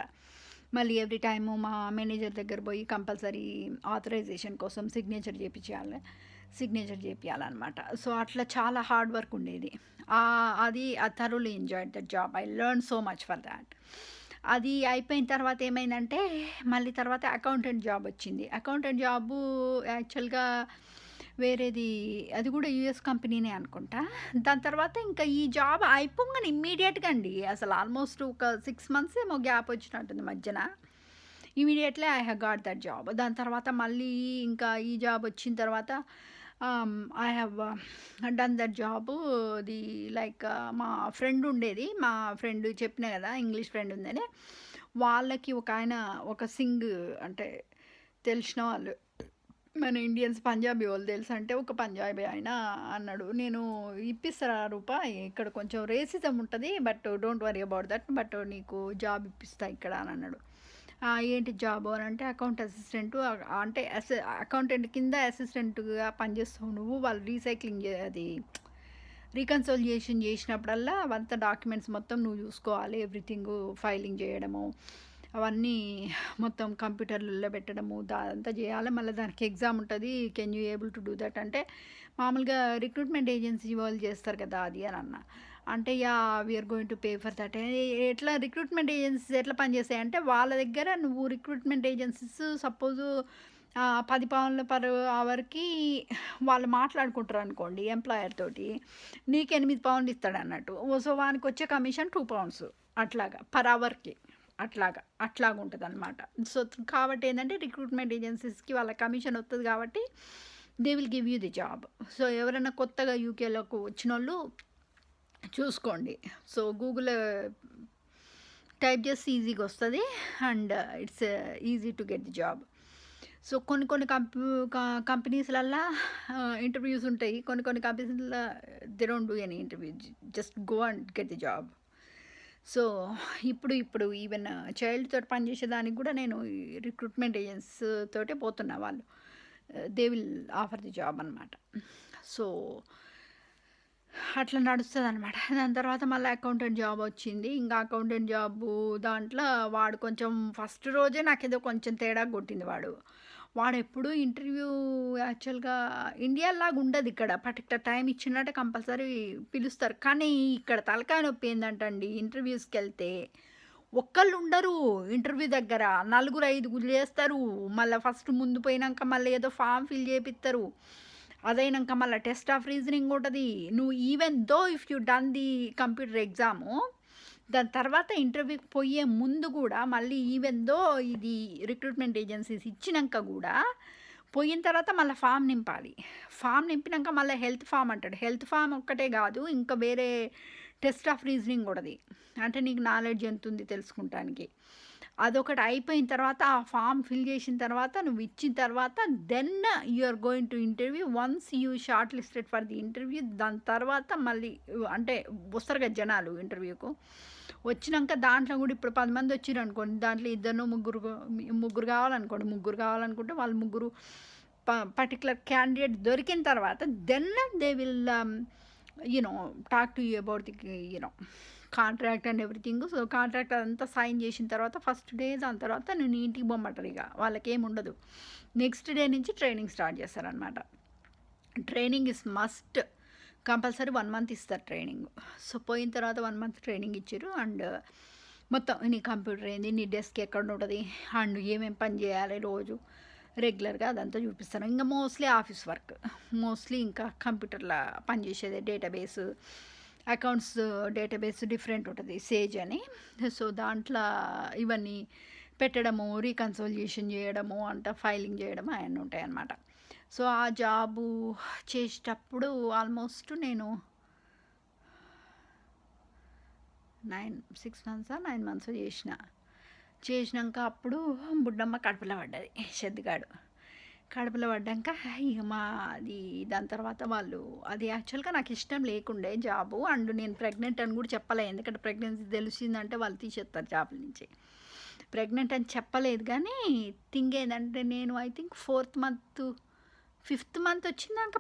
మళ్ళీ ఎవ్రీ టైము మా మేనేజర్ దగ్గర పోయి కంపల్సరీ ఆథరైజేషన్ కోసం సిగ్నేచర్ చేపియాలనమాట. సో, అట్లా చాలా హార్డ్ వర్క్ ఉండేది. అది I thoroughly enjoyed that job. I learn so much for that. అది అయిపోయిన తర్వాత ఏమైందంటే మళ్ళీ తర్వాత అకౌంటెంట్ జాబ్ వచ్చింది. అకౌంటెంట్ జాబు యాక్చువల్‌గా వేరేది అది కూడా యూఎస్ కంపెనీనే అనుకుంటా. దాని తర్వాత ఇంకా ఈ జాబ్ అయిపోంగానే ఇమ్మీడియేట్‌గా అండి అసలు ఆల్మోస్ట్ ఒక 6 మంత్స్ ఏమో గ్యాప్ వచ్చినట్టుంది మధ్యన. Immediately I have got that job. దాని తర్వాత మళ్ళీ ఇంకా ఈ జాబ్ వచ్చిన తర్వాత I have done that job. అది లైక్ మా ఫ్రెండ్ ఉండేది. మా ఫ్రెండ్ చెప్పినా కదా ఇంగ్లీష్ ఫ్రెండ్ ఉందని. వాళ్ళకి ఒక అంటే తెలిసిన వాళ్ళు మన ఇండియన్స్ పంజాబీ వాళ్ళు తెలుసంటే ఒక పంజాబీ ఆయన అన్నాడు, "నేను ఇప్పిస్తారా రూపాయి ఇక్కడ కొంచెం రేసిజం ఉంటుంది but don't worry about that but నీకు జాబ్ ఇప్పిస్తా ఇక్కడ" అని అన్నాడు. ఏంటి జాబు అని అంటే అకౌంట్ అసిస్టెంటు అంటే అకౌంటెంట్ కింద అసిస్టెంట్‌గా పనిచేస్తావు నువ్వు. వాళ్ళు అది రీకన్సోలియేషన్ చేసినప్పుడల్లా అవంతా డాక్యుమెంట్స్ మొత్తం నువ్వు చూసుకోవాలి. ఎవ్రీథింగు ఫైలింగ్ చేయడము అవన్నీ మొత్తం కంప్యూటర్లలో పెట్టడము అదంతా చేయాలి. మళ్ళీ దానికి ఎగ్జామ్ ఉంటుంది. Can you able to do that అంటే మామూలుగా రిక్రూట్మెంట్ ఏజెన్సీ వాళ్ళు చేస్తారు కదా అది అని అన్న. అంటే we are going to pay for that. ఎట్లా రిక్రూట్మెంట్ ఏజెన్సీస్ ఎట్లా పనిచేస్తాయంటే వాళ్ళ దగ్గర నువ్వు రిక్రూట్మెంట్ ఏజెన్సీస్ సపోజు 10 పౌండ్ల పర్ అవర్‌కి వాళ్ళు మాట్లాడుకుంటారు అనుకోండి ఎంప్లాయర్ తోటి. నీకు 8 పౌండ్లు ఇస్తాడన్నట్టు. సో, వానికొచ్చే కమిషన్ 2 పౌండ్స్ అట్లాగా పర్ అవర్‌కి. అట్లాగుంటదనమాట. సో, కాబట్టి ఏందంటే రిక్రూట్మెంట్ ఏజెన్సీస్‌కి వాళ్ళ కమిషన్ వత్తది కాబట్టి they will give you the job. So, ఎవరైనా కొత్తగా యూకేలోకి వచ్చినోళ్ళు చూసుకోండి. సో, గూగుల్‌లో టైప్ చేస్తే ఈజీగా వస్తది and it's easy to get the job. So, కొన్ని కంపెనీస్‌లల్లా ఇంటర్వ్యూస్ ఉంటాయి. కొన్ని కంపెనీస్‌లో they don't do any interview. Just go and get the job. So, ఇప్పుడు ఈవెన్ చైల్డ్ తోటి పనిచేసేదానికి కూడా నేను ఈ రిక్రూట్మెంట్ ఏజెన్సీస్ తోటే పోతున్నా వాళ్ళు. They will offer the job అనమాట. సో, అట్లా నడుస్తదనమాట. దాని తర్వాత మళ్ళీ అకౌంటెంట్ జాబ్ వచ్చింది. ఇంకా అకౌంటెంట్ జాబు దాంట్లో వాడు కొంచెం ఫస్ట్ రోజే నాకేదో కొంచెం తేడా కొట్టింది వాడు. వాడెప్పుడు ఇంటర్వ్యూ యాక్చువల్‌గా ఇండియా‌లాగా ఉండదు ఇక్కడ. పర్టిక్యులర్ టైమ్ ఇచ్చినట్టే కంపల్సరీ పిలుస్తారు. కానీ ఇక్కడ తలకాయ నొప్పి ఏందంటండి ఇంటర్వ్యూస్‌కెళ్తే ఒక్కళ్ళు ఉండరు ఇంటర్వ్యూ దగ్గర. నలుగురు, ఐదుగురు చేస్తారు. మళ్ళా ఫస్ట్ ముందు పోయినంక మళ్ళీ ఏదో ఫార్మ్ ఫిల్ చేపిత్తరు. అదైనంక మళ్ళా టెస్ట్ ఆఫ్ రీజనింగ్ ఉంటది. నువ్వు even though if you done the computer exam దాని తర్వాత ఇంటర్వ్యూకి పోయే ముందు కూడా మళ్ళీ ఈవెన్ దో ఇది రిక్రూట్మెంట్ ఏజెన్సీస్ ఇచ్చినాక కూడా పోయిన తర్వాత మళ్ళీ ఫామ్ నింపాలి. ఫామ్ నింపినాక మళ్ళీ హెల్త్ ఫామ్ అంటాడు. హెల్త్ ఫామ్ ఒక్కటే కాదు ఇంకా వేరే టెస్ట్ ఆఫ్ రీజనింగ్ కూడాది. అంటే నీకు నాలెడ్జ్ ఎంత ఉంది తెలుసుకుంటానికి. అదొకటి అయిపోయిన తర్వాత ఆ ఫార్మ్ ఫిల్ చేసిన తర్వాత నువ్వు ఇచ్చిన తర్వాత then you are going to interview. Once you shortlisted for the interview దాని తర్వాత మళ్ళీ అంటే వస్తారు కదా జనాలు ఇంటర్వ్యూకు. వచ్చినాక దాంట్లో కూడా ఇప్పుడు 10 మంది వచ్చిర్రు అనుకోండి, దాంట్లో ఇద్దరు ముగ్గురు కావాలనుకోండి, ముగ్గురు కావాలనుకుంటే వాళ్ళు ముగ్గురు పర్టికులర్ క్యాండిడేట్ దొరికిన తర్వాత then they will you know talk to you about the you know contract and everything. So contract అదంతా సైన్ చేసిన తర్వాత ఫస్ట్ డే దాని తర్వాత నేను ఇంటికి పొమ్మంటారు. ఇక వాళ్ళకేం ఉండదు. నెక్స్ట్ డే నుంచి ట్రైనింగ్ స్టార్ట్ చేస్తారనమాట. Training is must, compulsory 1 month ఇస్తారు ట్రైనింగ్. సో పోయిన తర్వాత 1 మంత్ ట్రైనింగ్ ఇచ్చారు. అండ్ మొత్తం నీ కంప్యూటర్ ఏంది, నీ డెస్క్ ఎక్కడ ఉంటుంది, అండ్ ఏమేమి పని చేయాలి రోజు రెగ్యులర్గా అదంతా చూపిస్తాను. ఇంకా మోస్ట్లీ ఆఫీస్ వర్క్, మోస్ట్లీ ఇంకా కంప్యూటర్లో పనిచేసేది డేటాబేస్, అకౌంట్స్ డేటాబేస్ డిఫరెంట్ ఉంటుంది సేజ్ అని. సో దాంట్లో ఇవన్నీ పెట్టడము, రీకన్సోలియేషన్ చేయడము, అంట ఫైలింగ్ చేయడము అవన్నీ ఉంటాయి అన్నమాట. సో ఆ జాబు చేసేటప్పుడు ఆల్మోస్ట్ నేను 6 మంత్సా 9 మంత్స్ చేసినాక అప్పుడు బుడ్డమ్మ కడుపులో పడ్డది. షెద్దిగాడు కడుపులో పడ్డాక ఇక అది దాని తర్వాత వాళ్ళు అది యాక్చువల్గా నాకు ఇష్టం లేకుండే జాబు. అండ్ నేను ప్రెగ్నెంట్ అని కూడా చెప్పలే, ఎందుకంటే ప్రెగ్నెన్సీ తెలిసిందంటే వాళ్ళు తీసేస్తారు జాబ్ నుంచి. ప్రెగ్నెంట్ అని చెప్పలేదు, కానీ థింగ్ ఏంటంటే నేను I think 4th month 5th month వచ్చిందాక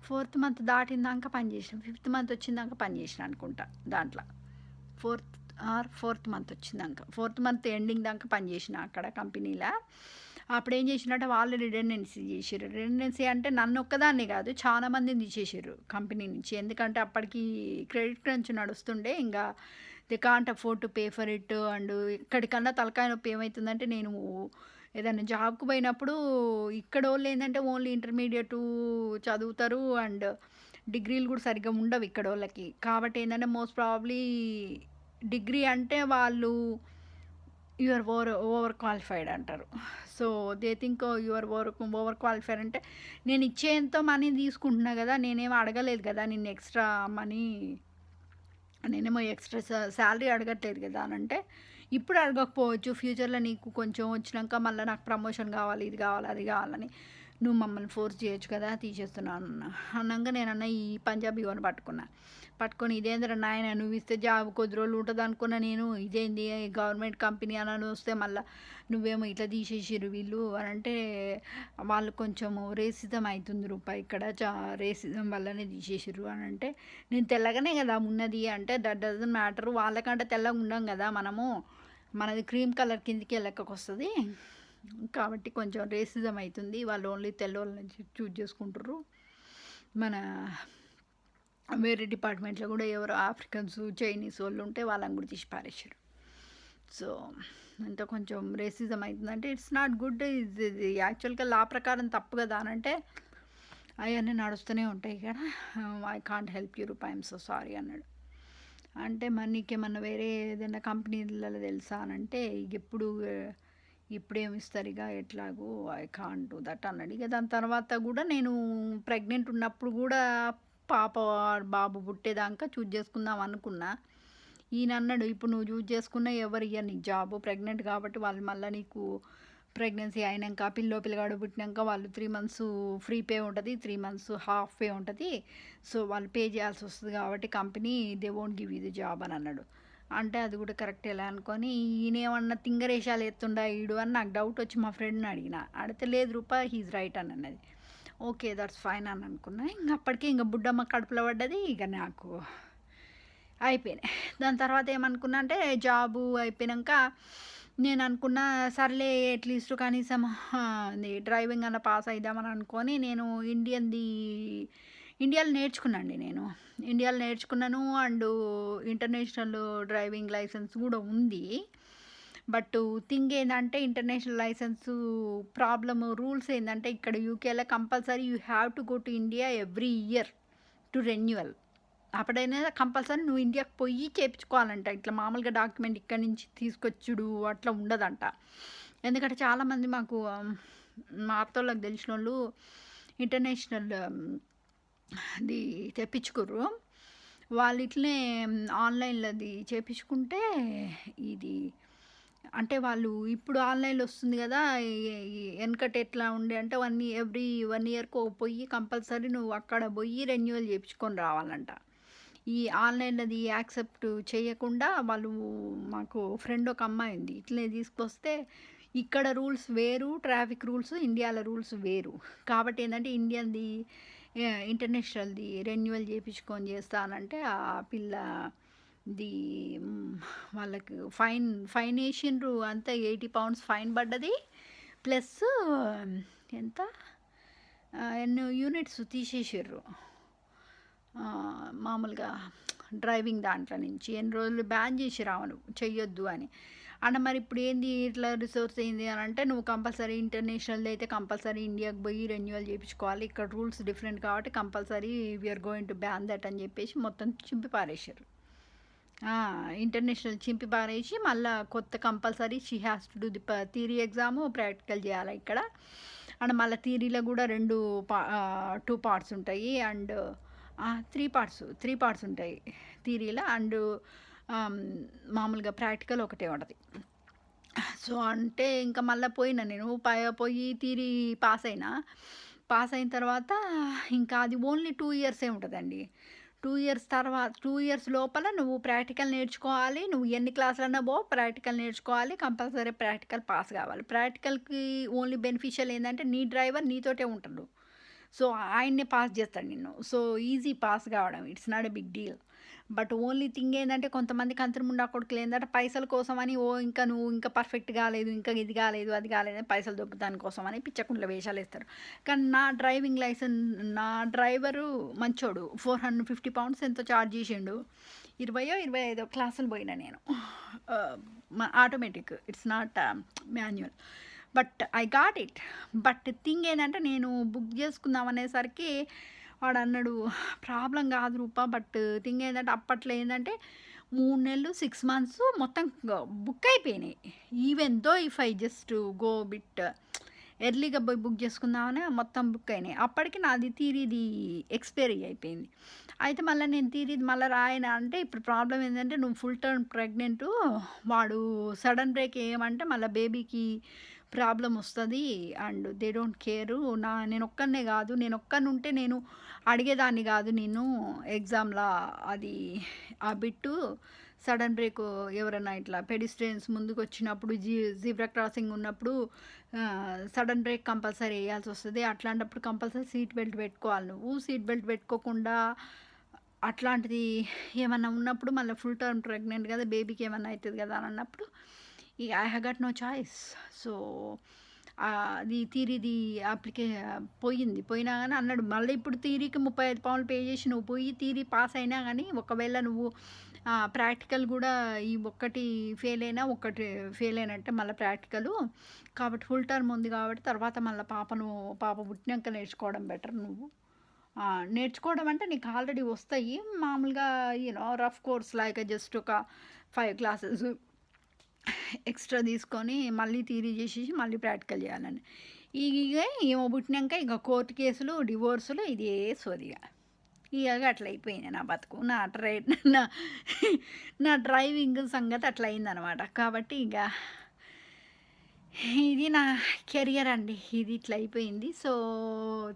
ఫోర్త్ మంత్ దాటిందాక పనిచేసిన, 5th మంత్ వచ్చిందాక పనిచేసిన అనుకుంటా దాంట్లో. 4th month వచ్చిందాక, 4th month ending దాకా పనిచేసిన అక్కడ కంపెనీలో. అప్పుడు ఏం చేసినట్టే వాళ్ళు రిడెండెన్సీ చేసారు. రిడెండెన్సీ అంటే నన్ను ఒక్కదాన్ని కాదు, చాలా మందిని తీసేసారు కంపెనీ నుంచి. ఎందుకంటే అప్పటికి క్రెడిట్ క్రంచ్ నడుస్తుండే, ఇంకా they can't afford to pay for it. And ఇక్కడికన్నా తలకాయ నొప్పి ఏమవుతుందంటే, నేను ఏదైనా జాబ్కి పోయినప్పుడు ఇక్కడ వాళ్ళు ఏంటంటే ఓన్లీ ఇంటర్మీడియట్ చదువుతారు అండ్ డిగ్రీలు కూడా సరిగ్గా ఉండవు ఇక్కడ వాళ్ళకి. కాబట్టి ఏంటంటే మోస్ట్ ప్రాబ్లీ డిగ్రీ అంటే వాళ్ళు యూఆర్ ఓవర్ క్వాలిఫైడ్ అంటారు. So they think you're overqualified అంటే నేను ఇచ్చేంత మనీ తీసుకుంటున్నా కదా, నేనేమో అడగలేదు కదా నిన్ను ఎక్స్ట్రా మనీ, నేనేమో ఎక్స్ట్రా శాలరీ అడగట్లేదు కదా అని అంటే, ఇప్పుడు అడగకపోవచ్చు, ఫ్యూచర్లో నీకు కొంచెం వచ్చినాక మళ్ళీ నాకు ప్రమోషన్ కావాలి, ఇది కావాలి, అది కావాలని నువ్వు మమ్మల్ని ఫోర్స్ చేయొచ్చు కదా, తీసేస్తున్నాను అన్నాక నేనన్నా ఈ పంజాబీ అని పట్టుకొని ఇదేంద్ర నాయన నువ్వు ఇస్తే జాబ్ కొద్ది రోజులు ఉంటుంది అనుకున్నా నేను, ఇదేంది గవర్నమెంట్ కంపెనీ అని వస్తే మళ్ళీ నువ్వేమో ఇట్లా తీసేసిరు వీళ్ళు అని అంటే, వాళ్ళు కొంచెము రేసిజం అవుతుంది రూపాయి ఇక్కడ, రేసిజం వల్లనే తీసేసిరు అని అంటే, నేను తెల్లగానే కదా ఉన్నది అంటే దట్ డజంట్ మ్యాటర్, వాళ్ళకంటే తెల్లగా ఉండం కదా మనము, మనది క్రీమ్ కలర్ కిందికి లెక్కకు వస్తుంది కాబట్టి కొంచెం రేసిజం అవుతుంది, వాళ్ళు ఓన్లీ తెల్లవాళ్ళని చూజ్ చేసుకుంటారు. మన వేరే డిపార్ట్మెంట్లో కూడా ఎవరు ఆఫ్రికన్స్ చైనీస్ వాళ్ళు ఉంటే వాళ్ళని కూడా తీసి పారేసారు. సో అంటే కొంచెం రేసిజం అవుతుందంటే ఇట్స్ నాట్ గుడ్. ఇది యాక్చువల్గా లా ప్రకారం తప్పు కదా అని అంటే, అవన్నీ నడుస్తూనే ఉంటాయి కదా, I can't help you Roopa, I'm so sorry అన్నాడు. అంటే మరి నీకేమన్నా వేరే ఏదైనా కంపెనీలలో తెలుసా అని అంటే, ఇప్పుడేమి ఇస్తారు ఇక ఎట్లాగో ఐ కాంట్ డూ దట్ అన్నాడు. ఇక దాని తర్వాత కూడా నేను ప్రెగ్నెంట్ ఉన్నప్పుడు కూడా పాప బాబు పుట్టేదాకా చూజ్ చేసుకుందాం అనుకున్నా. ఈయన అన్నాడు, ఇప్పుడు నువ్వు చూజ్ చేసుకున్నా ఎవరు ఇయ్యరు నీకు జాబు, ప్రెగ్నెంట్ కాబట్టి వాళ్ళు మళ్ళీ నీకు ప్రెగ్నెన్సీ అయినాక పిల్లగాడు పుట్టినాక వాళ్ళు 3 మంత్స్ ఫ్రీ పే ఉంటుంది, 3 మంత్స్ హాఫ్ పే ఉంటుంది. సో వాళ్ళు పే చేయాల్సి వస్తుంది కాబట్టి company they won't give you the job అని అన్నాడు. అంటే అది కూడా కరెక్ట్ ఎలా అనుకొని ఈయనేమన్నా తింగరేషాలు ఎత్తుండా ఈడు అని నాకు డౌట్ వచ్చి మా ఫ్రెండ్ని అడిగితే లేదు రూపా హీజ్ రైట్ అని అన్నది. ఓకే దట్స్ ఫైన్ అని అనుకున్నా. ఇంక అప్పటికే ఇంకా బుడ్డమ్మ కడుపులో పడ్డది, ఇక నాకు అయిపోయినాయి. దాని తర్వాత ఏమనుకున్నా అంటే, జాబు అయిపోయాక నేను అనుకున్నా సర్లే అట్లీస్ట్ కనీసం డ్రైవింగ్ అన్న పాస్ అయిద్దామని అనుకొని నేను ఇండియాలో నేర్చుకున్నాను అండ్ ఇంటర్నేషనల్ డ్రైవింగ్ లైసెన్స్ కూడా ఉంది. బట్ థింగ్ ఏంటంటే ఇంటర్నేషనల్ లైసెన్సు ప్రాబ్లమ్ రూల్స్ ఏంటంటే, ఇక్కడ యూకేలో compulsory you have to go to India every year to renewal. అప్పుడైనా కంపల్సరీ నువ్వు ఇండియాకి పోయి చేయించుకోవాలంట, ఇట్లా మామూలుగా డాక్యుమెంట్ ఇక్కడి నుంచి తీసుకొచ్చుడు అట్లా ఉండదంట. ఎందుకంటే చాలామంది మాకు మా అత్తోళ్ళకి తెలిసిన వాళ్ళు ఇంటర్నేషనల్ అది తెప్పించుకుర్రు. వాళ్ళు ఇట్లనే ఆన్‌లైన్‌లోది చేపించుకుంటే ఇది అంటే వాళ్ళు ఇప్పుడు ఆన్‌లైన్‌లో వస్తుంది గదా! ఈ ఈ ఎనకట ఎట్లా ఉండే అంటే ఎవ్రీ 1 ఇయర్‌కి పొయ్యి కంపల్సరీ నువ్వు అక్కడ బొయ్యి రెన్యువల్ చేపించుకొని రావాలంట. ఈ ఆన్‌లైన్‌లోది యాక్సెప్ట్ చేయకుండా వాళ్ళు మాకు ఫ్రెండ్ ఒక అమ్మాయి ఉంది. ఇట్లనే తీసుకొస్తే ఇక్కడ రూల్స్ వేరు, ట్రాఫిక్ రూల్స్ ఇండియాలో రూల్స్ వేరు. కాబట్టి ఏందంటే ఇండియన్‌ది ఇంటర్నేషనల్‌ది రెన్యువల్ చేపించుకొని చేస్తానంటే ఆ పిల్ల ది హ్మ్. వాళ్ళకి ఫైన్ ఏసిండ్రు. అంతా £80 ఫైన్ పడ్డది. ప్లస్ ఎంత ఎన్నో యూనిట్స్ తీసేసిర్రు. మామూలుగా డ్రైవింగ్ దాంట్లో నుంచి ఎన్ని రోజులు బ్యాన్ చేసిర్రు ఆమెను చెయ్యొద్దు అని. మరి ఇప్పుడు ఏంది ఇట్లా రిసోర్స్ ఏంది అని అంటే నువ్వు కంపల్సరీ ఇంటర్నేషనల్‌ది అయితే కంపల్సరీ ఇండియాకి పోయి రెన్యువల్ చేపించుకోవాలి. ఇక్కడ రూల్స్ డిఫరెంట్ కాబట్టి compulsory we are going to ban that అని చెప్పేసి మొత్తం చింపి పారేసిర్రు. ఇంటర్నేషనల్ చింపి పారేసి మళ్ళా కొత్త compulsory she has to do the theory exam, practical చేయాలి ఇక్కడ. అండ్ మళ్ళీ థియరీలో కూడా 2 పార్ట్స్ ఉంటాయి. అండ్ 3 పార్ట్స్ ఉంటాయి థియరీలో. అండ్ మామూలుగా ప్రాక్టికల్ ఒకటే ఉంటది. సో, అంటే ఇంకా మళ్ళా పోయినా నేను పోయి థియరీ పాస్ అయినా. పాస్ అయిన తర్వాత ఇంకా అది ఓన్లీ 2 ఇయర్సే ఉంటదండి. 2 ఇయర్స్ 2 ఇయర్స్ లోపల నువ్వు ప్రాక్టికల్ నేర్చుకోవాలి. నువ్వు ఎన్ని క్లాసులన్నా ప్రాక్టికల్ నేర్చుకోవాలి. కంపల్సరీ ప్రాక్టికల్ పాస్ కావాలి. ప్రాక్టికల్‌కి ఓన్లీ బెనిఫిషియల్ ఏందంటే నీ డ్రైవర్ నీతోటే ఉంటాడు. సో, ఆయన్నే పాస్ చేస్తాడు నిన్ను. సో, ఈజీ పాస్ కావడం. It's not a big deal. But only thing ఏందంటే కొంతమంది కంత్రిముండా కొడుకులు ఏందంటే పైసల కోసమని ఇంకా నువ్వు ఇంకా పర్ఫెక్ట్ కాలేదు, ఇంకా ఇది కాలేదు, అది కాలేదు అని పైసలు దొబ్బుతాని కోసమని పిచ్చకుండల వేషాలేస్తారు. కానీ నా డ్రైవరు మంచోడు. £450 ఎంతో చార్జ్ చేసిండు. 25 క్లాసులు పోయినా నేను. Automatic. It's not manual. But I got it. But thing ఏంటంటే నేను బుక్ చేసుకుందాం అనేసరికి వాడన్నాడు ప్రాబ్లం కాదు రూపా. బట్ థింగ్ ఏంటంటే అప్పట్లో ఏంటంటే 3 నెలలు 6 మంత్స్ మొత్తం బుక్ అయిపోయినాయి. Even though if I just go bit ఎర్లీగా పోయి బుక్ చేసుకుందామని మొత్తం బుక్ అయినాయి. అప్పటికి నాది థియరీది ఎక్స్పైరీ అయిపోయింది. అయితే మళ్ళీ నేను థియరీది మళ్ళీ రాయనా అంటే ఇప్పుడు ప్రాబ్లం ఏంటంటే నువ్వు ఫుల్ టర్మ్ ప్రెగ్నెంటు. వాడు సడన్ బ్రేక్ ఏమంటే మళ్ళీ బేబీకి ప్రాబ్లం వస్తుంది. And they don't care. నేను ఒక్కనే కాదు, నేను ఒక్కనుంటే నేను అడిగేదాన్ని కాదు. నేను ఎగ్జామ్లా అది ఆ బిట్టు సడన్ బ్రేక్ ఎవరైనా ఇట్లా పెడిస్ట్రియన్స్ ముందుకు వచ్చినప్పుడు జీబ్రా క్రాసింగ్ ఉన్నప్పుడు సడన్ బ్రేక్ కంపల్సరీ వేయాల్సి వస్తుంది. అట్లాంటప్పుడు కంపల్సరీ సీట్ బెల్ట్ పెట్టుకోవాలి. నువ్వు సీట్ బెల్ట్ పెట్టుకోకుండా అట్లాంటిది ఏమన్నా ఉన్నప్పుడు మళ్ళీ ఫుల్ టర్మ్ ప్రెగ్నెంట్ కదా, బేబీకి ఏమన్నా అవుతుంది కదా అని అన్నప్పుడు I have got no choice. So, అది థియరీది పోయినా కానీ అన్నాడు మళ్ళీ ఇప్పుడు థియరీకి £35 పే చేసి నువ్వు పోయి థియరీ పాస్ అయినా కానీ ఒకవేళ నువ్వు ప్రాక్టికల్ కూడా ఈ ఒక్కటి ఒకటి ఫెయిల్ అయినట్టే మళ్ళీ ప్రాక్టికలు. కాబట్టి ఫుల్ టర్మ్ ఉంది కాబట్టి తర్వాత మళ్ళీ పాప పుట్టినాక నేర్చుకోవడం బెటర్ నువ్వు. నేర్చుకోవడం అంటే నీకు ఆల్రెడీ వస్తాయి. మామూలుగా రఫ్ కోర్స్ లైక్ జస్ట్ ఒక 5 క్లాసెస్ ఎక్స్ట్రా తీసుకొని మళ్ళీ థియరీ చేసేసి మళ్ళీ ప్రాక్టికల్ చేయాలని. ఏమో పుట్టినాక ఇక కోర్టు కేసులు, డివోర్సులు ఇదే సోదిగా. ఇక అట్లా అయిపోయింది నా బతుకు. నా నా డ్రైవింగ్ సంగతి అట్లా అయిందనమాట. కాబట్టి ఇక ఇది నా కెరియర్ అండి. ఇది ఇట్లా అయిపోయింది. సో,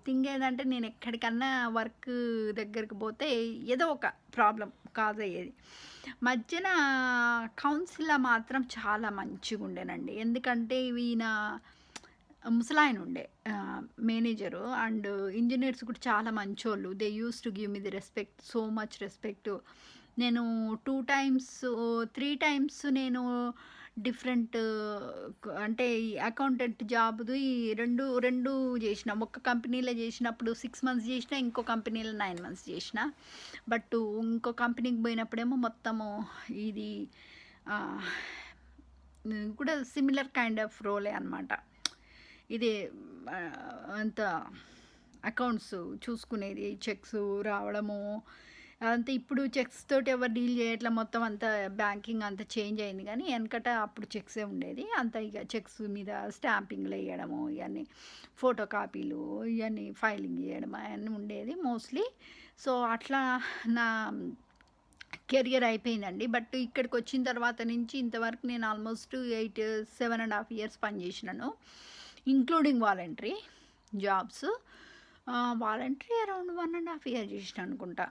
థింగ్ ఏంటంటే నేను ఎక్కడికన్నా వర్క్ దగ్గరికి పోతే ఏదో ఒక ప్రాబ్లం కాజ్ అయ్యేది. మధ్యన కౌన్సిల్లో మాత్రం చాలా మంచిగా ఉండేనండి. ఎందుకంటే ఈయన ముసలాయన ఉండే మేనేజరు. అండ్ ఇంజనీర్స్ కూడా చాలా మంచోళ్ళు. They use to give me the respect, so much respect. నేను 2 టైమ్స్ 3 టైమ్స్ నేను డిఫరెంట్ అంటే ఈ అకౌంటెంట్ జాబ్‌ది రెండు చేసిన. ఒక కంపెనీలో చేసినప్పుడు 6 మంత్స్ చేసిన, ఇంకో కంపెనీలో 9 మంత్స్ చేసిన. బట్ ఇంకో కంపెనీకి పోయినప్పుడేమో మొత్తము ఇది కూడా సిమిలర్ కైండ్ ఆఫ్ రోలే అనమాట. ఇది అంత అకౌంట్స్ చూసుకునేది, చెక్స్ రావడము అదంతా. ఇప్పుడు చెక్స్ తోటి ఎవరు డీల్ చేయట్లా. మొత్తం అంతా బ్యాంకింగ్ అంతా చేంజ్ అయింది. కానీ వెనకట అప్పుడు చెక్సే ఉండేది. అంత ఇక చెక్స్ మీద స్టాంపింగ్లు వేయడము, ఇవన్నీ ఫోటో కాపీలు, ఇవన్నీ ఫైలింగ్ చేయడం అవన్నీ ఉండేది మోస్ట్లీ. సో, అట్లా నా కెరియర్ అయిపోయిందండి. బట్ ఇక్కడికొచ్చిన తర్వాత నుంచి ఇంతవరకు నేను ఆల్మోస్ట్ 7.5 ఇయర్స్ పనిచేసినాను. Including voluntary jobs. Voluntary around 1.5 year చేసినా అనుకుంటా.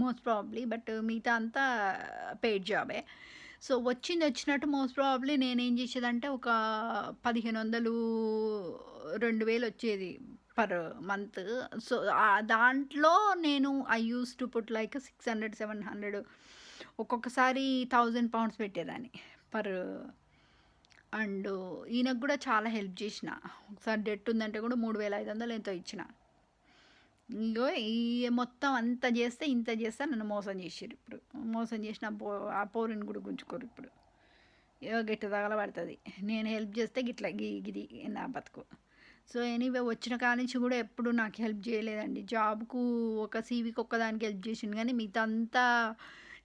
Most probably. బట్ మిగతా అంతా పెయిడ్ జాబే. సో, వచ్చినట్టు మోస్ట్ ప్రాబబ్లీ నేనేం చేసేదంటే ఒక 1500, 2000 వచ్చేది పర్ మంత్. సో, దాంట్లో నేను I used to put like 600, 700 ఒక్కొక్కసారి £1000 పెట్టేదాన్ని పర్. అండ్ ఈయనకు కూడా చాలా హెల్ప్ చేసిన. ఒకసారి డెట్ ఉందంటే కూడా 3500 ఎంతో ఇచ్చిన. ఇగో ఈ మొత్తం అంత చేస్తే ఇంత చేస్తే నన్ను మోసం చేసిర్రు ఇప్పుడు. మోసం చేసిన ఆ పోరిని కూడా గుంజుకోరు ఇప్పుడు. ఏదో గిట్ట తగలబడుతుంది. నేను హెల్ప్ చేస్తే గిట్లా గిది నా బతుకు. సో, ఎనీవే వచ్చిన కాడ నుంచి కూడా ఎప్పుడు నాకు హెల్ప్ చేయలేదండి. జాబ్‌కు ఒక సీవీకి ఒక్కదానికి హెల్ప్ చేసిండు కానీ మిగతా అంతా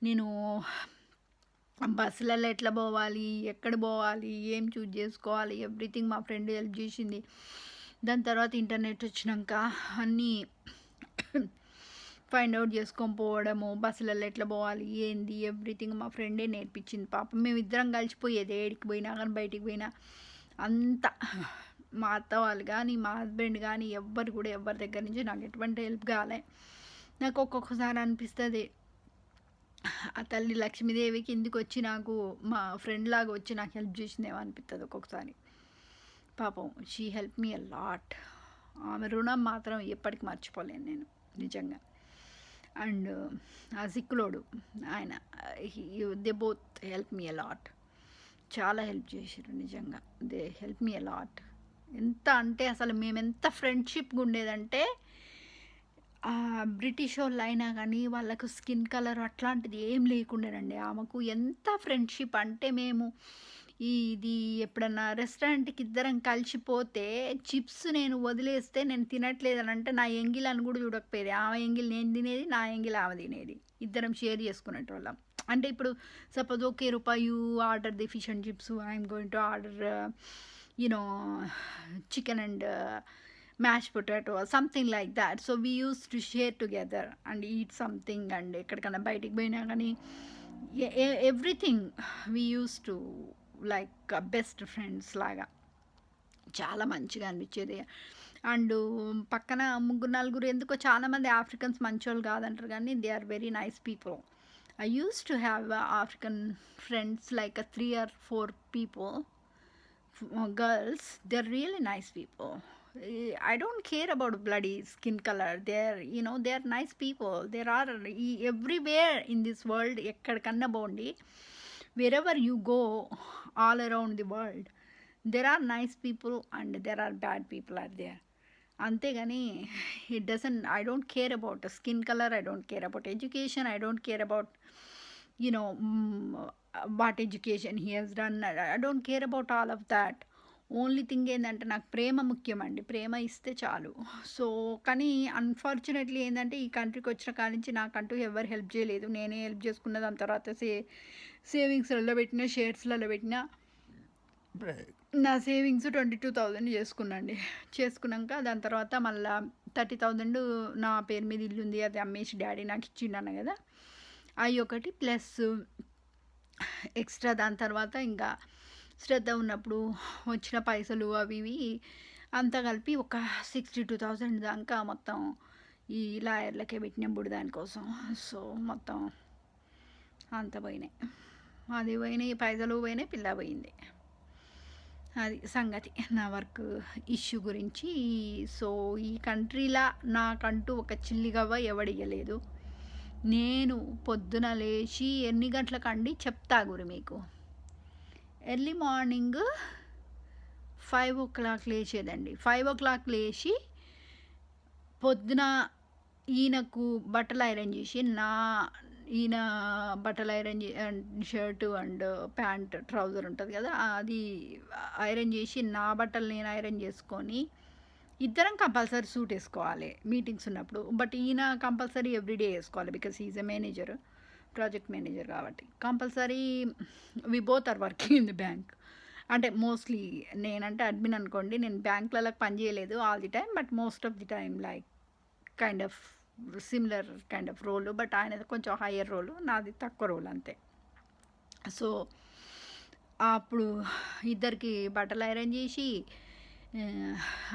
నేను బస్సులలో ఎట్లా పోవాలి, ఎక్కడ పోవాలి, ఏం చూజ్ చేసుకోవాలి, ఎవ్రీథింగ్ మా ఫ్రెండ్ హెల్ప్ చేసింది. దాని తర్వాత ఇంటర్నెట్ వచ్చినాక అన్నీ ఫైండ్ అవుట్ చేసుకొని పోవడము, బస్సులలో ఎట్లా పోవాలి, ఏంది ఎవ్రీథింగ్ మా ఫ్రెండే నేర్పించింది. పాపం మేమిద్దరం కలిసిపోయేది. ఏడికి పోయినా కానీ బయటికి పోయినా అంతా. మా అత్త వాళ్ళు కానీ మా హస్బెండ్ కానీ ఎవ్వరు కూడా ఎవరి దగ్గర నుంచి నాకు ఎటువంటి హెల్ప్ కాలే. నాకు ఒక్కొక్కసారి అనిపిస్తుంది ఆ తల్లి లక్ష్మీదేవి కిందికి వచ్చి నాకు మా ఫ్రెండ్ లాగా వచ్చి నాకు హెల్ప్ చేసిందేమో అనిపిస్తుంది ఒక్కొక్కసారి. పాపం she help me a lot. ఆమె రుణం మాత్రం ఎప్పటికి మర్చిపోలేను నేను నిజంగా. అండ్ ఆ సిక్కులోడు ఆయన they both help me a lot. చాలా హెల్ప్ చేసారు నిజంగా. They help me a lot. ఎంత అంటే అసలు మేమెంత ఫ్రెండ్షిప్గా ఉండేదంటే బ్రిటిష్ వాళ్ళు అయినా కానీ వాళ్ళకు స్కిన్ కలర్ అట్లాంటిది ఏం లేకుండేనండి. ఆమెకు ఎంత ఫ్రెండ్షిప్ అంటే మేము ఇది ఎప్పుడన్నా రెస్టారెంట్కి ఇద్దరం కలిసిపోతే చిప్స్ నేను వదిలేస్తే నేను తినట్లేదని అంటే నా ఎంగిలని కూడా చూడకపోయేది. ఆమె ఎంగిల్ నేను తినేది, నా ఎంగిల్ ఆమె తినేది. ఇద్దరం షేర్ చేసుకునేటోళ్ళం. అంటే ఇప్పుడు సపోజ్ ఓకే రూపాయి you order the fish and chips, I'm going to order chicken and mashed potato or something like that. So we used to share together and eat something. And ఎక్కడికన్నా బయటికి పోయినా కానీ everything we use to like best friends లాగా. చాలా మంచిగా అనిపించేది. And పక్కన 3-4 ఎందుకో చాలామంది ఆఫ్రికన్స్ మంచోళ్ళు కాదంటారు కానీ they are very nice people. I use to have African friends like 3 or 4 people, girls. They're really nice people. I don't care about bloody skin color. They are nice people. There are everywhere in this world. Ekkadkanna bondi, wherever you go, all around the world, there are nice people and there are bad people are there. Antegani I don't care about the skin color. I don't care about education. I don't care about what education he has done. I don't care about all of that. Only thing ఏంటంటే నాకు ప్రేమ ముఖ్యం అండి. ప్రేమ ఇస్తే చాలు. So కానీ unfortunately ఏంటంటే ఈ కంట్రీకి వచ్చిన కాడి నుంచి నాకంటూ ఎవరు హెల్ప్ చేయలేదు. నేనే హెల్ప్ చేసుకున్న. దాని తర్వాత సేవింగ్స్లలో పెట్టిన, షేర్స్లలో పెట్టిన. నా సేవింగ్స్ 22,000 చేసుకున్నాండి. చేసుకున్నాక దాని తర్వాత మళ్ళీ 30,000 నా పేరు మీద ఇల్లు ఉంది, అది అమ్మేసి డాడీ నాకు ఇచ్చిండన్న కదా, అవి ఒకటి ప్లస్ ఎక్స్ట్రా. దాని తర్వాత ఇంకా శ్రద్ధ ఉన్నప్పుడు వచ్చిన పైసలు అవి ఇవి అంతా కలిపి ఒక 62,000 దాకా మొత్తం ఈ లాయర్లకే పెట్టినప్పుడు దానికోసం. సో మొత్తం అంత పోయినాయి. అది పోయినాయి, పైసలు పోయినాయి, పిల్ల పోయింది. అది సంగతి నా వర్క్ ఇష్యూ గురించి. సో ఈ కంట్రీలో నాకంటూ ఒక చిల్లిగవ్వ ఎవడియలేదు. నేను పొద్దున లేచి ఎన్ని గంటలకండి చెప్తా గురి మీకు. Early morning 5 o'clock లేచేదండి. 5 o'clock లేచి పొద్దున ఈయనకు బట్టలు ఐరన్ చేసి, ఈయన బట్టలు iron shirt and pant trouser ఉంటుంది కదా, అది ఐరన్ చేసి నా బట్టలు నేను ఐరన్ చేసుకొని, ఇద్దరం కంపల్సరీ సూట్ వేసుకోవాలి మీటింగ్స్ ఉన్నప్పుడు. బట్ ఈయన కంపల్సరీ ఎవ్రీడే వేసుకోవాలి because is a manager, project manager కాబట్టి compulsory. We both are working in the bank. అంటే మోస్ట్లీ నేనంటే అడ్మిన్ అనుకోండి. నేను బ్యాంకులలో పని చేయలేదు all the time, but most of the time like kind of similar kind of role. But ఆయనది కొంచెం హయ్యర్ రోల్, నాది తక్కువ రోల్ అంతే. సో అప్పుడు ఇద్దరికి బట్టలు ఐరన్ చేసి,